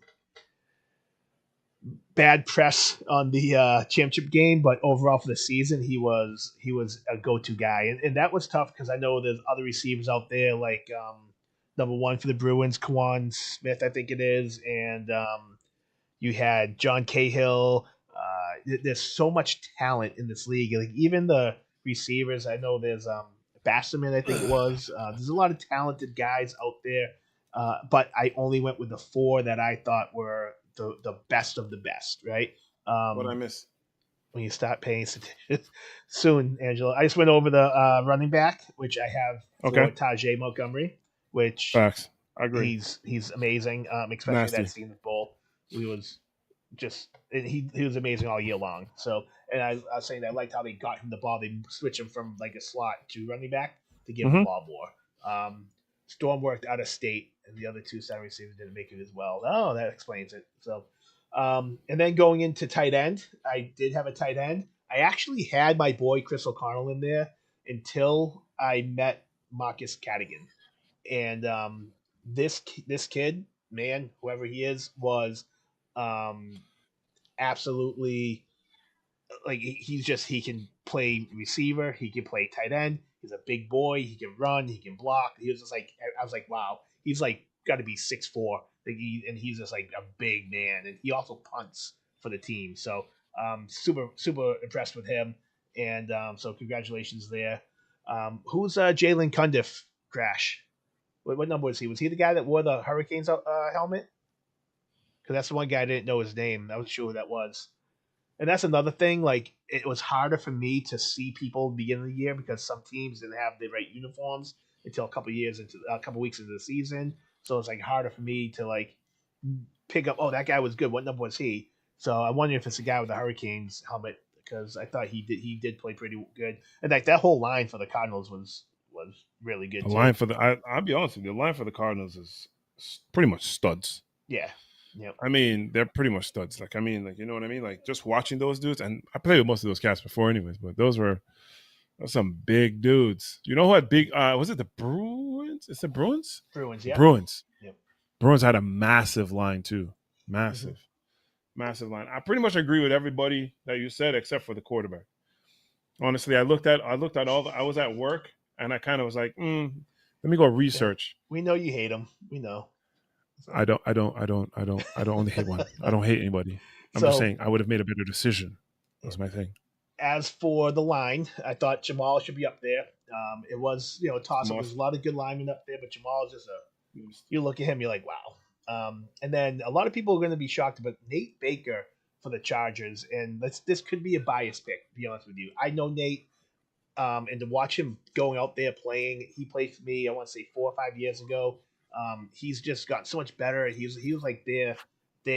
bad press on the championship game, but overall for the season, he was a go-to guy, and that was tough because I know there's other receivers out there like number 1 for the Bruins, Kawan Smith, I think it is, and you had John Cahill. There's so much talent in this league. Like, even the receivers, I know there's Basserman, I think it was. There's a lot of talented guys out there, but I only went with the 4 that I thought were the best of the best, right? What I miss? When you start paying soon, Angela. I just went over the running back, which I have for Tajay Montgomery, which Facts. I agree. He's amazing, especially that Zenith Bowl. He was he was amazing all year long. So, and I was saying that I liked how they got him the ball. They switched him from like a slot to running back to give him the ball more. Storm worked out of state, and the other 2 center receivers didn't make it as well. Oh, that explains it. So, and then going into tight end, I did have a tight end. I actually had my boy Chris O'Connell in there until I met Marcus Cadigan. And this kid, man, whoever he is, was absolutely, like, he can play receiver, he can play tight end. He's a big boy. He can run. He can block. He was just like, I was like, wow, he's like got to be 6'4", and he's just like a big man. And he also punts for the team. So super impressed with him. And so congratulations there. Who's Jalen Cundiff, Crash? What number was he? Was he the guy that wore the Hurricanes helmet? Because that's the one guy I didn't know his name. I wasn't sure who that was. And that's another thing. Like, it was harder for me to see people at the beginning of the year because some teams didn't have the right uniforms until a couple weeks into the season. So it's like harder for me to like pick up. Oh, that guy was good. What number was he? So I wonder if it's the guy with the Hurricanes helmet because I thought he did play pretty good, and like that whole line for the Cardinals was really good. The too. line for I'll be honest with you, the line for the Cardinals is pretty much studs. Yeah. Yep. I mean, they're pretty much studs. Like, I mean, like, you know what I mean? Like, just watching those dudes, and I played with most of those cats before anyways, but those were some big dudes. You know who had big, was it the Bruins? It's the Bruins? Bruins, yeah. Bruins. Yep. Bruins had a massive line too. Massive. Massive line. I pretty much agree with everybody that you said except for the quarterback. Honestly, I looked at all I was at work and I kind of was like, let me go research. Yeah. We know you hate him. We know. I don't only hate one. I don't hate anybody. I'm just saying I would have made a better decision. That's my thing. As for the line, I thought Jamal should be up there. It was, toss up. There's a lot of good linemen up there, but Jamal is just you look at him, you're like, wow. And then a lot of people are going to be shocked about Nate Baker for the Chargers, and this could be a bias pick, to be honest with you. I know Nate, and to watch him going out there playing, he played for me, I want to say 4 or 5 years ago. He's just gotten so much better. He was like their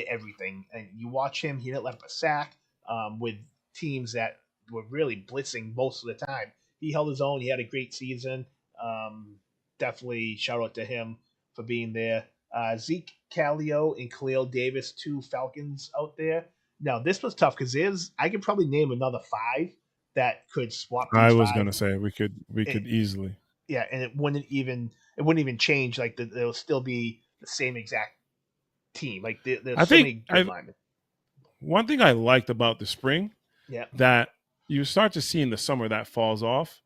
everything. And you watch him, he didn't let up a sack with teams that were really blitzing most of the time. He held his own. He had a great season. Definitely shout out to him for being there. Zeke Callio and Khalil Davis, 2 Falcons out there. Now, this was tough because I could probably name another 5 that could swap. I was going to say we could easily. Yeah, and it wouldn't even change. Like it'll still be the same exact team. Like there's so many good linemen. One thing I liked about the spring, that you start to see in the summer that falls off,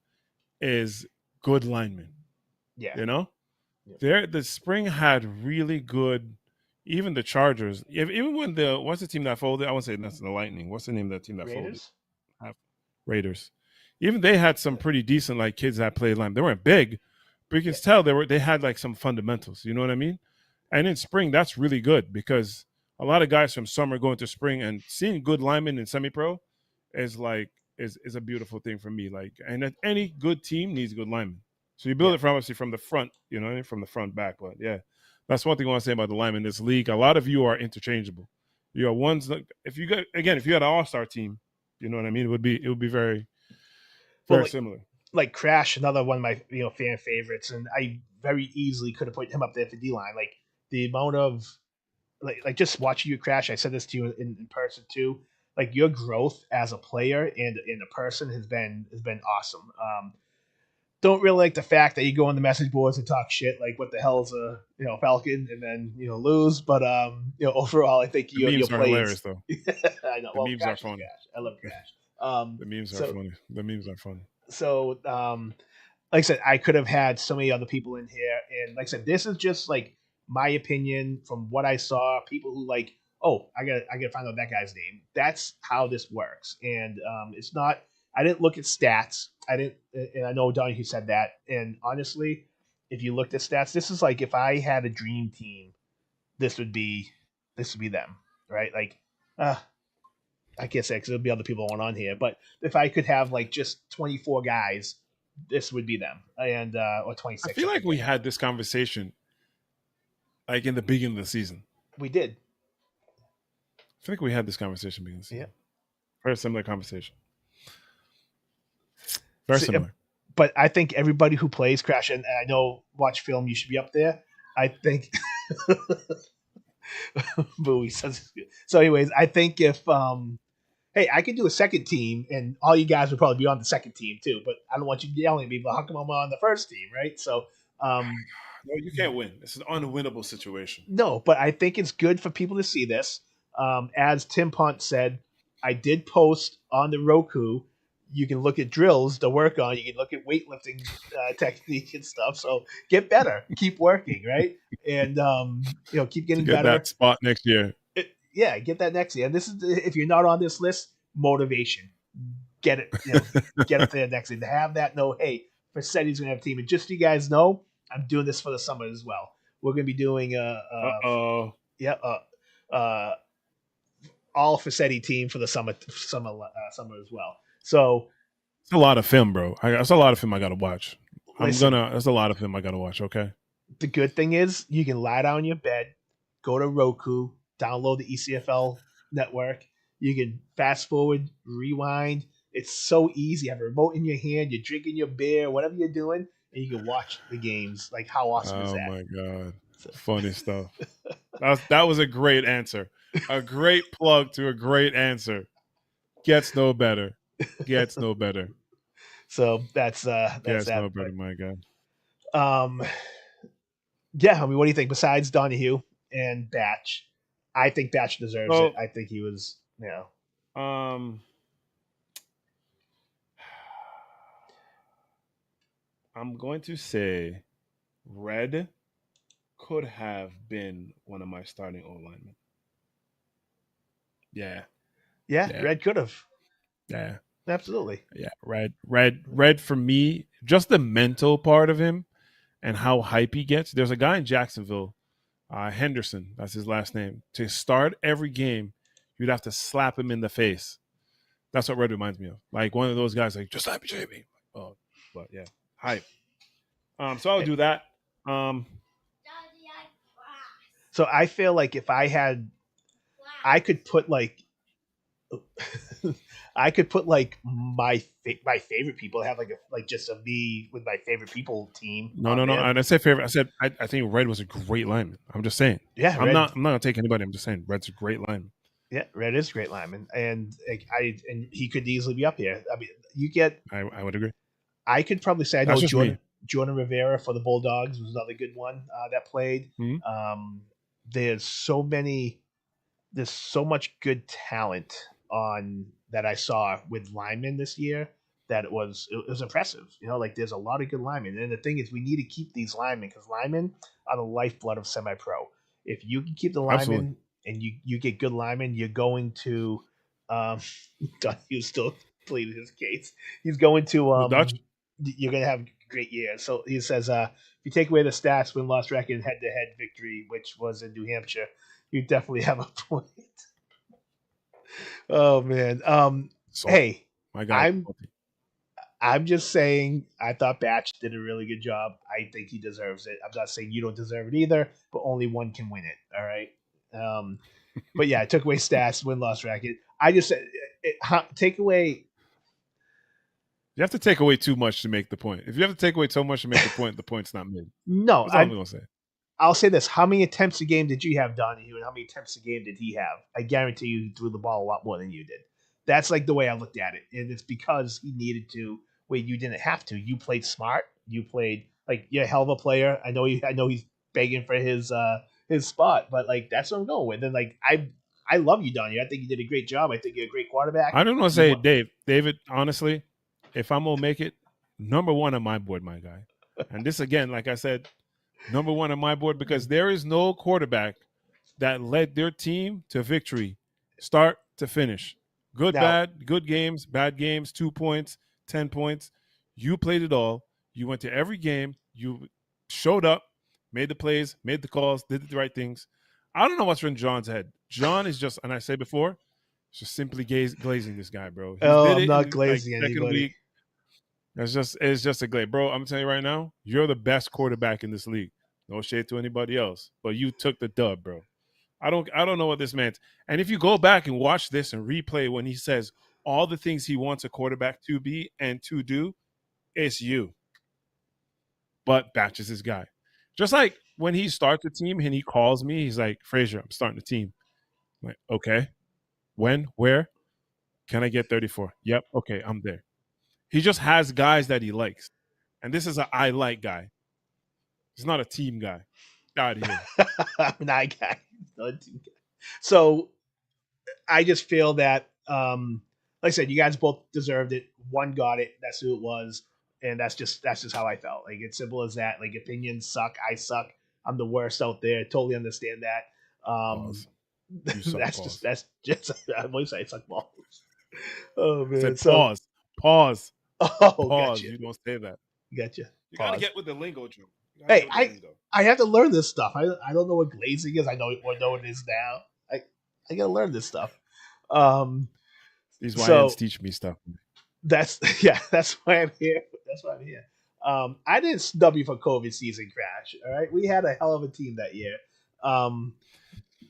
is good linemen. Yeah, the spring had really good. Even the Chargers, even when what's the team that folded? I won't say that's the Lightning. What's the name of that team that folded? Raiders. Even they had some pretty decent like kids that played line. They weren't big, but you can tell they had like some fundamentals. You know what I mean? And in spring, that's really good because a lot of guys from summer going to spring and seeing good linemen in semi-pro is a beautiful thing for me. Like, and any good team needs good linemen. So you build it from the front, from the front back. But yeah, that's one thing I want to say about the linemen in this league. A lot of you are interchangeable. You are ones that if you had an all-star team, you know what I mean? It would be very similar. Like Crash, another one of my fan favorites, and I very easily could have put him up there for D-line. Like the amount of like just watching you, Crash. I said this to you in person too. Like your growth as a player and a person has been awesome. Don't really like the fact that you go on the message boards and talk shit like what the hell is a Falcon and then lose. But overall, I think your memes are hilarious though. I know. The memes are funny. I love Crash. The memes are funny. The memes are funny. So, like I said, I could have had so many other people in here, and like I said, this is just like my opinion from what I saw. People who like, I gotta find out that guy's name. That's how this works, and it's not. I didn't look at stats. And I know Donnie said that. And honestly, if you looked at stats, this is like if I had a dream team, this would be them, right? Like, I can't say because there'll be other people going on here, but if I could have like just 24 guys, this would be them, and or 26. I feel like we had this conversation, like in the beginning of the season. We did. I feel like we had this conversation beginning of the season. Yeah, very similar conversation. Very similar. But I think everybody who plays Crash, and I know watch film, you should be up there. I think. Booey says. So, anyways, I think if hey, I could do a second team, and all you guys would probably be on the second team too. But I don't want you yelling at me. But how come I'm on the first team, right? So, no, you can't win. It's an unwinnable situation. No, but I think it's good for people to see this. As Tim Punt said, I did post on the Roku. You can look at drills to work on. You can look at weightlifting technique and stuff. So get better, keep working, right? And keep getting better. Get that spot next year. Get that next year. And this is if you're not on this list, motivation. Get it, get up there next year. To have that, hey, Facetti's gonna have a team. And just so you guys know, I'm doing this for the summer as well. We're gonna be doing all Facetti team for the summer as well. So it's a lot of film, bro. That's a lot of film I gotta watch. That's a lot of film I gotta watch. Okay. The good thing is you can lie down in your bed, go to Roku, download the ECFL network, You can fast forward, rewind. It's so easy. You have a remote in your hand. You're drinking your beer, whatever you're doing, and you can watch the games. Like, how awesome is Oh that? my god, So. funny stuff. That was a great answer. A great plug to a great answer. Gets no better. Gets no better. So that's Gets that. no better, my god. Yeah. I mean, what do you think? Besides Donahue and Batch, I think Batch deserves it. I think he was, I'm going to say Red could have been one of my starting O linemen. Yeah. Red could have. Yeah. Absolutely. Yeah. Red for me, just the mental part of him and how hype he gets. There's a guy in Jacksonville, Henderson, that's his last name. To start every game, you'd have to slap him in the face. That's what Red reminds me of. Like one of those guys, like, just slap me. Oh, but yeah, hype. So I'll do that. So I feel like if I had, I could put like my favorite people, have like just a me with my favorite people team. No. And I said favorite. I said I think Red was a great lineman. I'm just saying. Yeah, I'm not gonna take anybody. I'm just saying Red's a great lineman. Yeah, Red is a great lineman, and and he could easily be up here. I mean, you get. I would agree. I could probably say I know Jordan Rivera for the Bulldogs was another good one that played. Mm-hmm. There's so much good talent on that I saw with linemen this year that it was impressive. Like there's a lot of good linemen, and the thing is, we need to keep these linemen because linemen are the lifeblood of semi-pro. If you can keep the linemen and you get good linemen, you're going to. He's still pleading his case. He's going to. You're going to have a great year. So he says, if you take away the stats, win-loss record, head-to-head victory, which was in New Hampshire, you definitely have a point. Oh man. Hey, my God. I'm just saying I thought Batch did a really good job. I think he deserves it. I'm not saying you don't deserve it either, but only one can win it. All right. But yeah, I took away stats, win-loss record. I just said take away. You have to take away too much to make the point. If you have to take away so much to make the point, the point's not made. No, that's all I'm gonna say. I'll say this: how many attempts a game did you have, Donahue, and how many attempts a game did he have? I guarantee you threw the ball a lot more than you did. That's like the way I looked at it, and it's because he needed to. Wait, you didn't have to. You played smart. You played like you're a hell of a player. I know he's begging for his spot, but like that's what I'm going with. And like I love you, Donahue. I think you did a great job. I think you're a great quarterback. I don't want to say David. Honestly, if I'm gonna make it, number one on my board, my guy. And this again, like I said, number one on my board because there is no quarterback that led their team to victory, start to finish. Good, bad, good games, bad games, 2 points, 10 points. You played it all. You went to every game. You showed up, made the plays, made the calls, did the right things. I don't know what's in John's head. John is just, and I said before, just simply glazing this guy, bro. I'm not glazing anybody. It's just a glaze, bro. I'm telling you right now, you're the best quarterback in this league. No shade to anybody else, but you took the dub, bro. I don't know what this meant. And if you go back and watch this and replay when he says all the things he wants a quarterback to be and to do, it's you. But Batch is his guy. Just like when he starts the team and he calls me, he's like, Frazier, I'm starting the team. I'm like, okay. When? Where? Can I get 34? Yep. Okay, I'm there. He just has guys that he likes. And this is an I like guy. He's not a team guy. Out of here. I'm not a guy. Not a team guy. So I just feel that, like I said, you guys both deserved it. One got it. That's who it was. And that's just how I felt. Like, it's simple as that. Like, opinions suck. I suck. I'm the worst out there. Totally understand that. That's just I'm always saying I suck balls. Oh man. Pause. Oh, pause. Gotcha. You don't say that. Gotcha. You gotta get with the lingo, Joe. Hey, I have to learn this stuff. I don't know what glazing is. I know what it is now. I gotta learn this stuff. These YNs teach me stuff. That's why I'm here. That's why I'm here. I didn't snub you for COVID season crash. All right, we had a hell of a team that year.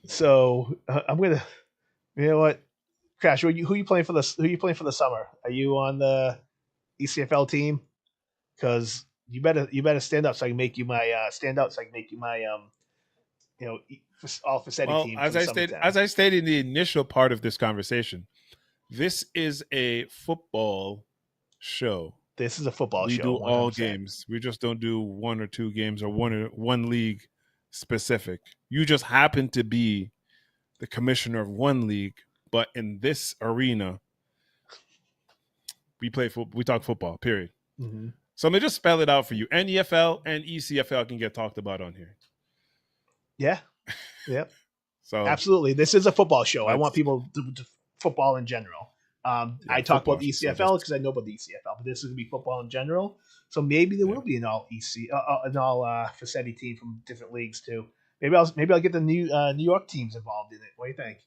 So I'm gonna, you know what? Crash, who you playing for the summer? Are you on the ECFL team? Because you better stand up so I can make you my all Facetti Well, team for as the I summertime. stated in the initial part of this conversation, this is a football show. This is a football We show. do 100%. all games. We just don't do 1 or 2 games or one league specific. You just happen to be the commissioner of one league, but in this arena, we talk football. Period. Mm-hmm. So let me just spell it out for you. NEFL and ECFL can get talked about on here. Yeah. Yep. So absolutely, this is a football show. I want people to football in general. I talk about the ECFL because I know about the ECFL, but this is gonna be football in general. So maybe there will be an all Facetti team from different leagues too. Maybe I'll get the New York teams involved in it. What do you think?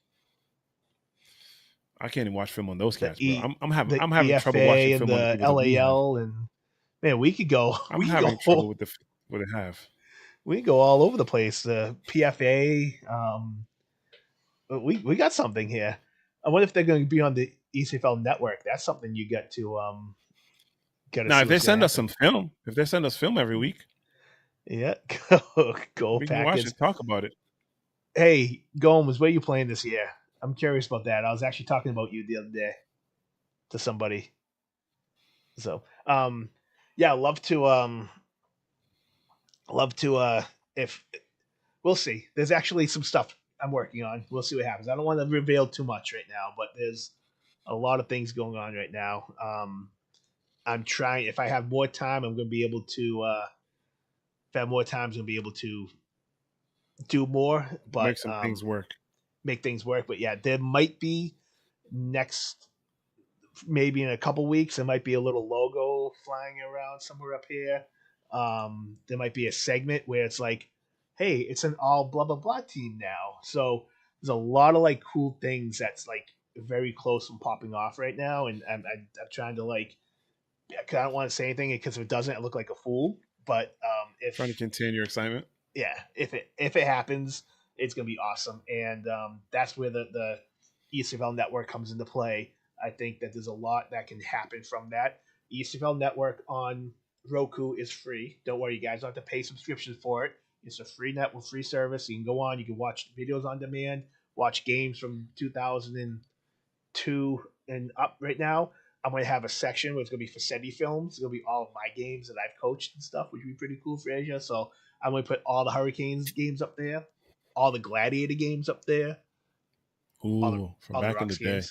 I can't even watch film on those cats, bro. I'm the having EFA trouble watching and film on the the people that we have. LAL and man, we could go. I'm having trouble with what they have. We can go all over the place. The PFA. We got something here. I wonder if they're going to be on the ECFL network. That's something you get to get. Now, if they send us some film, if they send us film every week, yeah, go we can watch it, talk about it. Hey, Gomes, where are you playing this year? I'm curious about that. I was actually talking about you the other day to somebody. So, yeah, love to if we'll see. There's actually some stuff I'm working on. We'll see what happens. I don't want to reveal too much right now, but there's a lot of things going on right now. I'm trying. If I have more time, I'm going to be able to. If I have more time, I'm going to be able to do more. But make some things work. Make things work. But yeah, there might be maybe in a couple weeks, there might be a little logo flying around somewhere up here. There might be a segment where it's like, hey, it's an all blah blah blah team now. So there's a lot of like cool things that's like very close from popping off right now, and I'm trying to like, I don't want to say anything because if it doesn't, I look like a fool. But if trying to contain your excitement, yeah, if it happens, it's gonna be awesome, and that's where the ECFL network comes into play. I think that there's a lot that can happen from that. ECFL network on Roku is free. Don't worry, you guys don't have to pay subscriptions for it. It's a free network, free service. You can go on, you can watch videos on demand, watch games from 2002 and up right now. I'm going to have a section where it's going to be Facetti films. It's going to be all of my games that I've coached and stuff, which would be pretty cool for Asia. So I'm going to put all the Hurricanes games up there, all the Gladiator games up there. Ooh, from back in the day.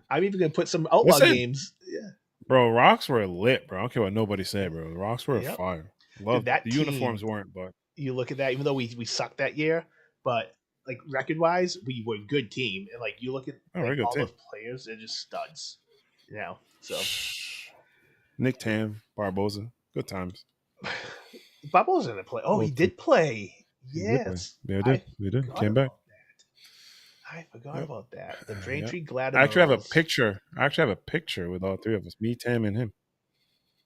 I'm even going to put some Outlaw games. Yeah. Bro, Rocks were lit, bro. I don't care what nobody said, bro. The Rocks were fire. Love that. The uniforms weren't, but you look at that, even though we sucked that year, but like record wise, we were a good team. And like you look at like, all those players, they're just studs. You know, so Nick Tam, Barboza, good times. Barboza didn't play. Oh, he did play. Yes, they did. Came back. I forgot about that. The Braintree Gladiators. I actually have a picture. With all three of us, me, Tam, and him.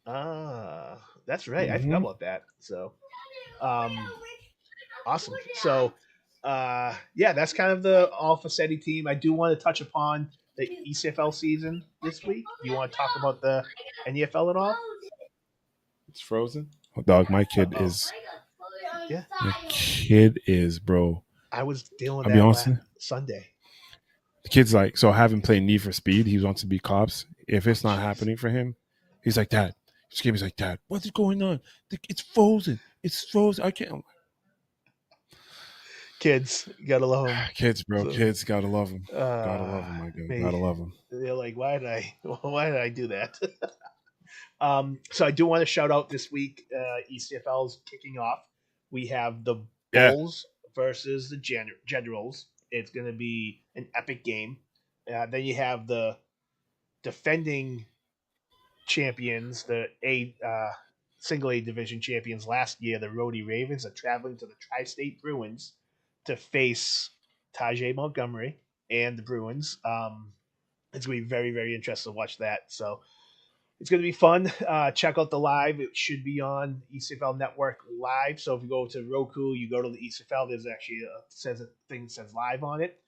Ah, that's right. I forgot about that. So, awesome. So, yeah, that's kind of the all Facetti team. I do want to touch upon the ECFL season this week. Do you want to talk about the NEFL at all? It's frozen. Oh, dog, my kid is. Yeah. My kid is, bro. I was dealing with that last Sunday. The kid's like, so having played Need for Speed, he wants to be cops. If it's not happening for him, he's like, Dad. He's like, Dad, what is going on? It's frozen. It's frozen. I can't. Kids, you gotta love them. Kids, bro. So, kids, gotta love them. Gotta love them, my God. Gotta love them. They're like, why did I do that? So I do want to shout out this week. ECFL's kicking off. We have the Bulls versus the Generals. It's going to be an epic game. Then you have the defending champions, the single A division champions last year, the Rhodey Ravens, are traveling to the Tri-State Bruins to face Tajay Montgomery and the Bruins. It's going to be very, very interesting to watch that. So it's going to be fun. Check out the live. It should be on ECFL Network Live. So if you go to Roku, you go to the ECFL, there's actually a thing that says live on it.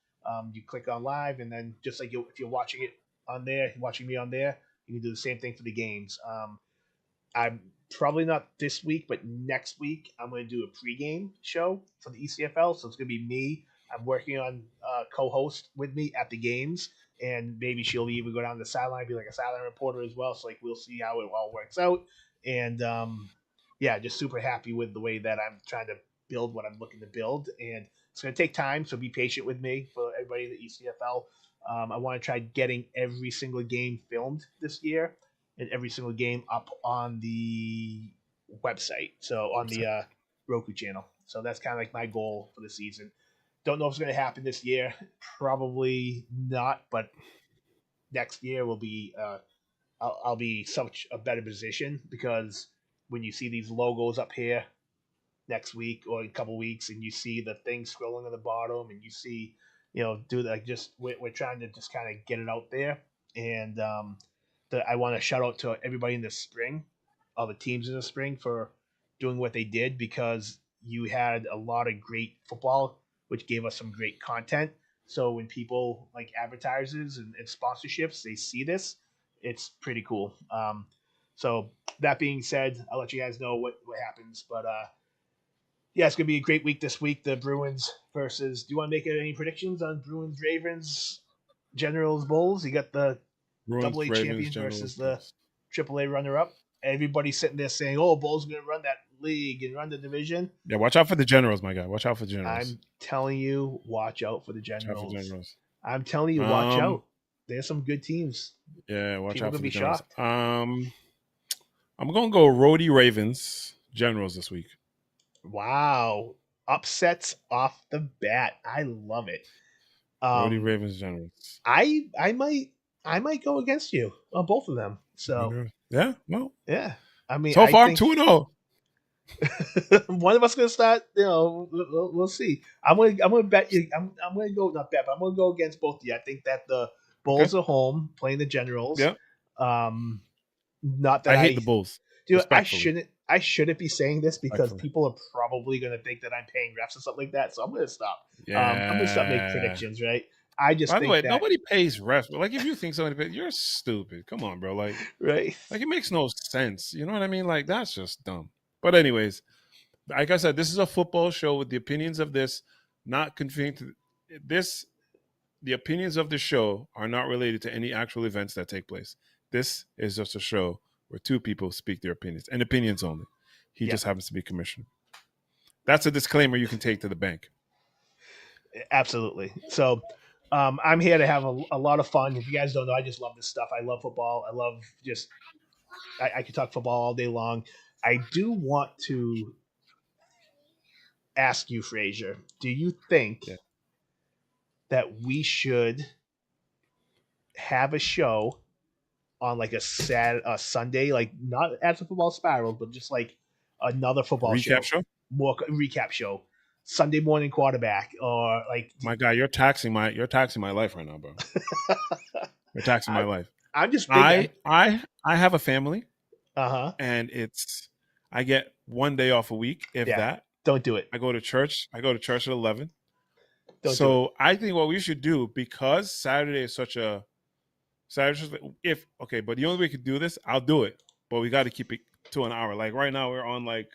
You click on live, and then just like if you're watching it on there, watching me on there, you can do the same thing for the games. I'm probably not this week, but next week I'm going to do a pregame show for the ECFL. So it's going to be me. I'm working on co-host with me at the games, and maybe she'll even go down the sideline, be like a sideline reporter as well. So like we'll see how it all works out. And yeah, just super happy with the way that I'm trying to build what I'm looking to build, and it's going to take time. So be patient with me for everybody in the ECFL. I want to try getting every single game filmed this year, and every single game up on the website. So on the Roku channel. So that's kind of like my goal for the season. Don't know if it's going to happen this year. Probably not, but next year will be. I'll be such a better position, because when you see these logos up here next week or in a couple weeks, and you see the thing scrolling on the bottom, and you see, do like just we're trying to just kind of get it out there, and I want to shout out to everybody in the spring, all the teams in the spring for doing what they did, because you had a lot of great football, which gave us some great content. So when people like advertisers and sponsorships, they see this, it's pretty cool. So that being said, I'll let you guys know what happens. But yeah, it's gonna be a great week this week. The Bruins versus. Do you want to make any predictions on Bruins, Ravens, Generals, Bulls? You got the Double A champion versus the Triple A runner-up. Everybody's sitting there saying, "Oh, Bulls are gonna run that league and run the division." Yeah, watch out for the Generals, my guy. Watch out for the Generals. I'm telling you, watch out for the Generals. Watch out for Generals. I'm telling you, watch out. There's some good teams. Yeah, watch People out for the be Generals. shocked. I'm gonna go Rhodey Ravens Generals this week. Wow, upsets off the bat. I love it. Rhodey Ravens Generals. I might go against you on both of them. So yeah, well, yeah. I mean, so far I'm 2-0. One of us gonna start. We'll see. I'm gonna bet you. I'm gonna go not bet, but I'm gonna go against both of you. I think that the Bulls are home playing the Generals. Yeah. Not that I hate the Bulls. Dude, I shouldn't be saying this, because people are probably gonna think that I'm paying refs or something like that. So I'm gonna stop. Yeah. I'm gonna stop making predictions. Right. I just. By the think way, that, nobody pays refs. Like, if you think somebody pays, you're stupid. Come on, bro. Like, right. Like, it makes no sense. You know what I mean? Like, that's just dumb. But anyways, like I said, this is a football show with the opinions of this not confined to this. The opinions of the show are not related to any actual events that take place. This is just a show where two people speak their opinions, and opinions only. He just happens to be commissioner. That's a disclaimer you can take to the bank. Absolutely. So I'm here to have a lot of fun. If you guys don't know, I just love this stuff. I love football. I love I could talk football all day long. I do want to ask you, Frazier, do you think that we should have a show on like a Sunday, like not as a football spiral, but just like another football recap show? More recap show, Sunday morning quarterback, or like. My guy, you're taxing my life right now, bro. You're taxing my life. I'm just thinking. I have a family. And I get one day off a week, if that. Don't do it. I go to church at 11. So I think what we should do, because Saturday is such a Saturday, but the only way we could do this, I'll do it. But we got to keep it to an hour. Like right now, we're on like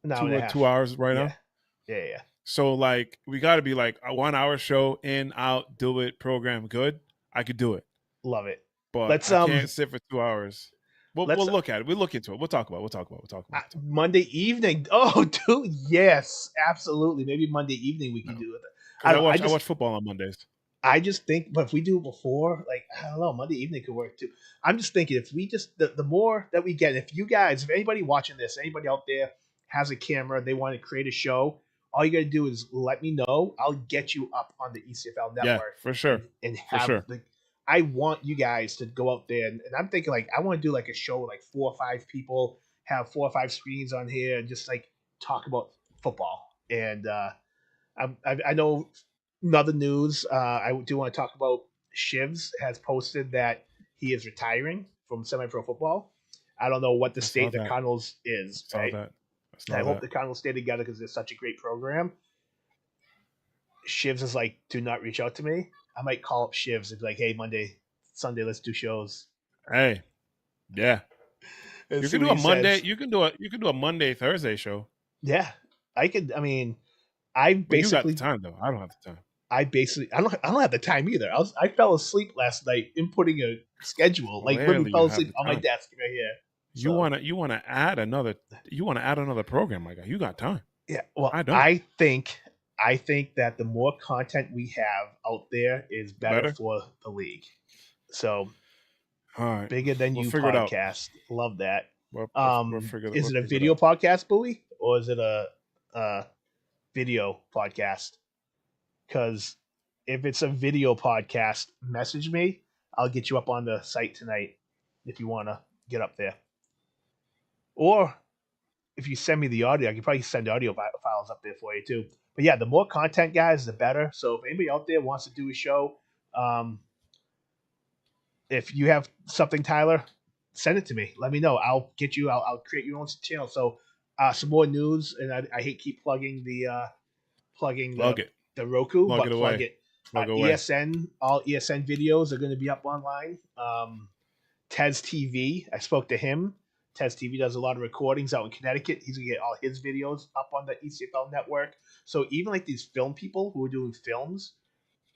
2 hours right now. Yeah. So like we got to be like a 1 hour show, in, out, do it, program, good. I could do it. Love it. But I can't sit for 2 hours. We'll look at it. We'll look into it. We'll talk about it. Monday evening. Oh, dude, yes, absolutely. Maybe Monday evening we can do it. I watch football on Mondays. I just think, but if we do it before, like, I don't know, Monday evening could work too. I'm just thinking, if we just, the more that we get, if you guys, if anybody watching this, anybody out there has a camera, they want to create a show, all you got to do is let me know. I'll get you up on the ECFL network. Yeah, for sure. And have I want you guys to go out there, and I'm thinking, like, I want to do like a show with like 4 or 5 people, have 4 or 5 screens on here, and just like talk about football. And I know another news. I do want to talk about Shivs has posted that he is retiring from semi-pro football. I don't know what the state the Cardinals is. Right? I hope the Cardinals stay together because they're such a great program. Shivs is like, do not reach out to me, I might call up Shivs and be like, hey, Monday, Sunday, let's do shows. Hey, yeah. And You see can do what a he Monday. says. You can do a Monday Thursday show. Yeah, I could. I mean, I But you got basically, the time though. I don't have the time. I don't have the time either. I fell asleep last night inputting a schedule. Like literally Clearly, you fell have asleep the on my time. desk right here. You So, wanna add another program, my guy. You got time. yeah. Well, I don't. I think that the more content we have out there is better for the league. So All right. bigger than We'll you figure it out. podcast. Love that. We'll figure Is it a it video out. podcast, Bowie, or is it a video podcast? Because if it's a video podcast, message me. I'll get you up on the site tonight if you want to get up there. Or if you send me the audio, I can probably send audio files up there for you too. But yeah, the more content, guys, the better. So if anybody out there wants to do a show, if you have something, Tyler, send it to me. Let me know. I'll get you. I'll create your own channel. So some more news, and I hate keep plugging the Plug it. the Roku, Plug but it plug away. it. Plug away. ESN, all ESN videos are going to be up online. Tez TV, I spoke to him. Tez TV does a lot of recordings out in Connecticut. He's going to get all his videos up on the ECFL network. So even like these film people who are doing films,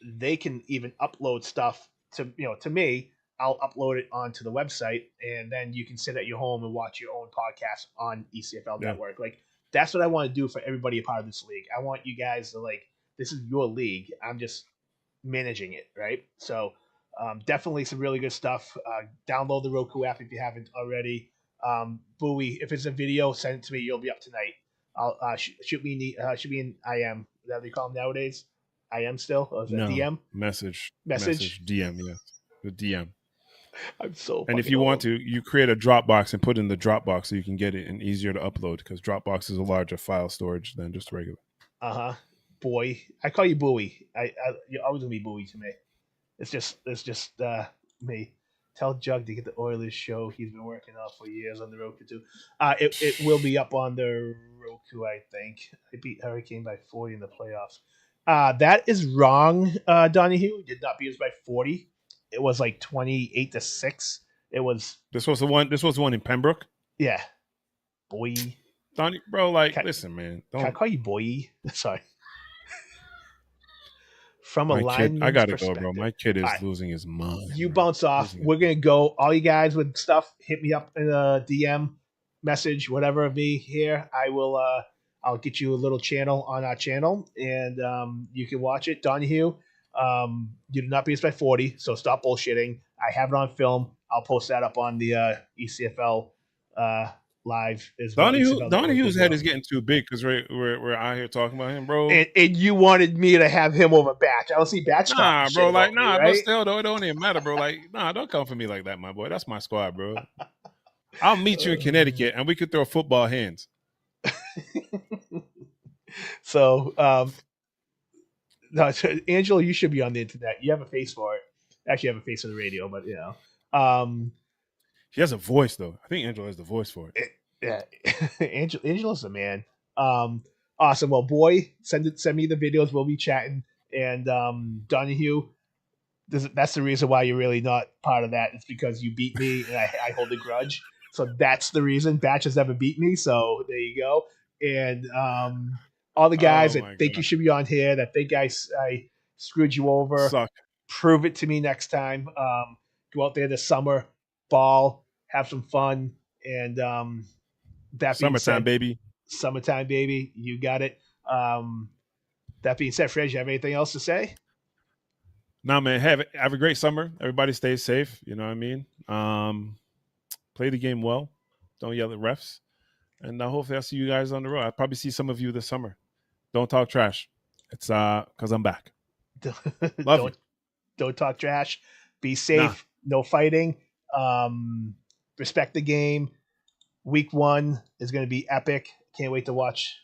they can even upload stuff to me. I'll upload it onto the website, and then you can sit at your home and watch your own podcast on ECFL Yeah. network. Like that's what I want to do for everybody a part of this league. I want you guys to this is your league. I'm just managing it, right? So definitely some really good stuff. Download the Roku app if you haven't already. Bowie, if it's a video, send it to me. You'll be up tonight. I'll shoot me in IM. Is that what they call them nowadays? IM still? Or is that DM? Message. DM, yeah. The DM. I'm so. And if you want to, you create a Dropbox and put in the Dropbox so you can get it and easier to upload because Dropbox is a larger file storage than just regular. Boy, I call you Bowie. You're always gonna be Bowie to me. It's just me. Tell Jug to get the Oilers show he's been working on for years on the Roku too. It will be up on the Roku, I think. I beat Hurricane by 40 in the playoffs. That is wrong, Donahue. Did not beat us by 40. It was like 28-6. It was. This was the one in Pembroke. Yeah, boy. Donnie, bro, listen, man. Can I call you boy? Sorry. From a my kid, I gotta go, bro. My kid is right. losing his mind. You bounce off. We're gonna go. All you guys with stuff, hit me up in a DM message, whatever of me here. I will. I'll get you a little channel on our channel, and you can watch it. Donahue, you did not beat us by 40, so stop bullshitting. I have it on film. I'll post that up on the ECFL live as well. Donahue's head is getting too big because we're out here talking about him, bro. And you wanted me to have him over Batch. I don't see Batch. Nah, bro. Right? But still, though, it don't even matter, bro. Don't come for me like that, my boy. That's my squad, bro. I'll meet you in Connecticut, and we could throw football hands. So, no, Angelo, you should be on the internet. You have a face for it. Actually, you have a face for the radio, but you know. He has a voice, though. I think Angelo has the voice for it. Yeah, Angelo's the man. Awesome. Well, boy, send me the videos. We'll be chatting. And Donahue, that's the reason why you're really not part of that. It's because you beat me, and I hold a grudge. So that's the reason. Batch has never beat me. So there you go. And all the guys that think you should be on here, that think I screwed you over, Suck. Prove it to me next time. Go out there this summer, ball, have some fun, and that being said, summertime, baby, you got it. That being said, Fred, you have anything else to say? No, man. Have a great summer. Everybody stay safe. You know what I mean? Play the game well. Don't yell at refs. And hopefully I'll see you guys on the road. I'll probably see some of you this summer. Don't talk trash. It's because I'm back. Don't talk trash. Be safe. No fighting. Respect the game. Week 1 is going to be epic. Can't wait to watch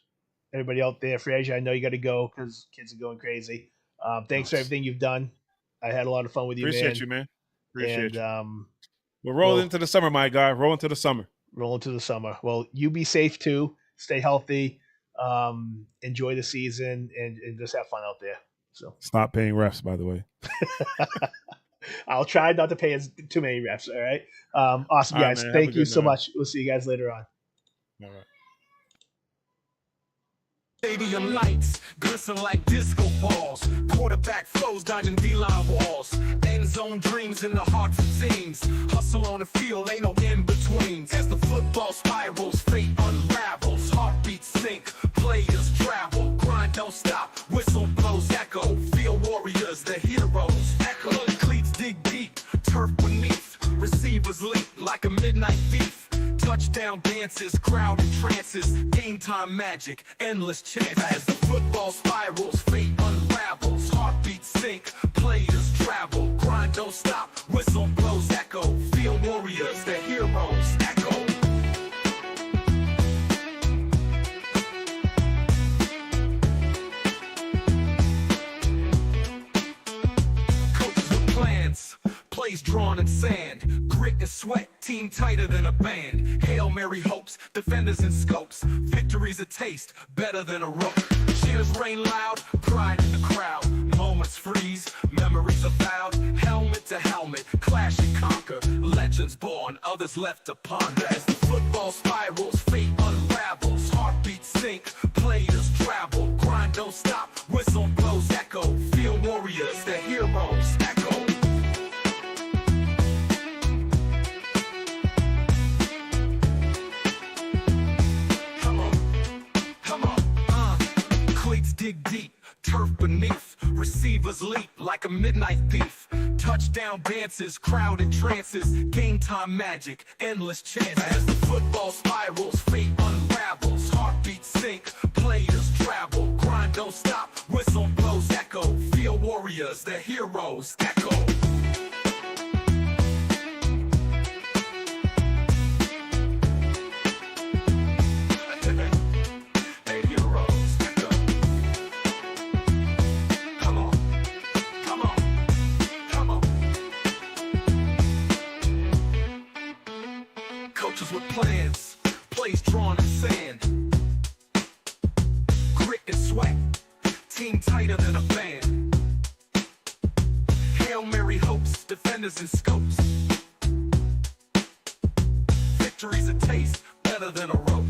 everybody out there. Frazier, I know you got to go because kids are going crazy. Thanks for everything you've done. I had a lot of fun with you, Appreciate you, man. Appreciate you. We'll roll into the summer, my guy. Roll into the summer. Roll into the summer. Well, you be safe too. Stay healthy. Enjoy the season and just have fun out there. So stop paying refs, by the way. I'll try not to pay too many refs. All right. Awesome, All right, guys. man. Thank you so much. We'll see you guys later on. All right. Stadium lights glisten like disco balls. Quarterback flows dodging D-line walls. End zone dreams in the hearts of teams. Hustle on the field, ain't no in-betweens. As the football spirals, fate unravels. Heartbeats sink, players travel. Grind don't stop, whistle blows echo. Field warriors, the heroes. Echo, cleats dig deep, turf beneath. Receivers leap like a midnight thief. Touchdown dances, crowd in trances. Game time magic, endless chances. As the football spirals, fate unravels. Heartbeats sink, players travel. Grind don't stop, whistle blows echo. Field warriors, the heroes. Echo. Coaches with plans, plays drawn in sand. Grit and sweat, team tighter than a band. Hail Mary hopes, defenders in scopes. Victory's a taste, better than a rope. Cheers rain loud, pride in the crowd. Moments freeze, memories are vowed. Helmet to helmet, clash and conquer. Legends born, others left to ponder. As the football spirals, fate unravels. Heartbeats sink, players travel. Grind don't stop, whistle blows echo. Field warriors, the heroes. Echo. Cleats dig deep, turf beneath. Receivers leap like a midnight thief. Touchdown dances, crowd in trances. Game time magic, endless chances. As the football spirals, fate unravels. Heartbeats sink, players travel. Grind don't stop, whistle blows echo. Field warriors, the heroes. Echo. Coaches with plans, plays drawn in sand. Grit and sweat, team tighter than a band. Hail Mary hopes, defenders in scopes. Victory's a taste, better than a rope.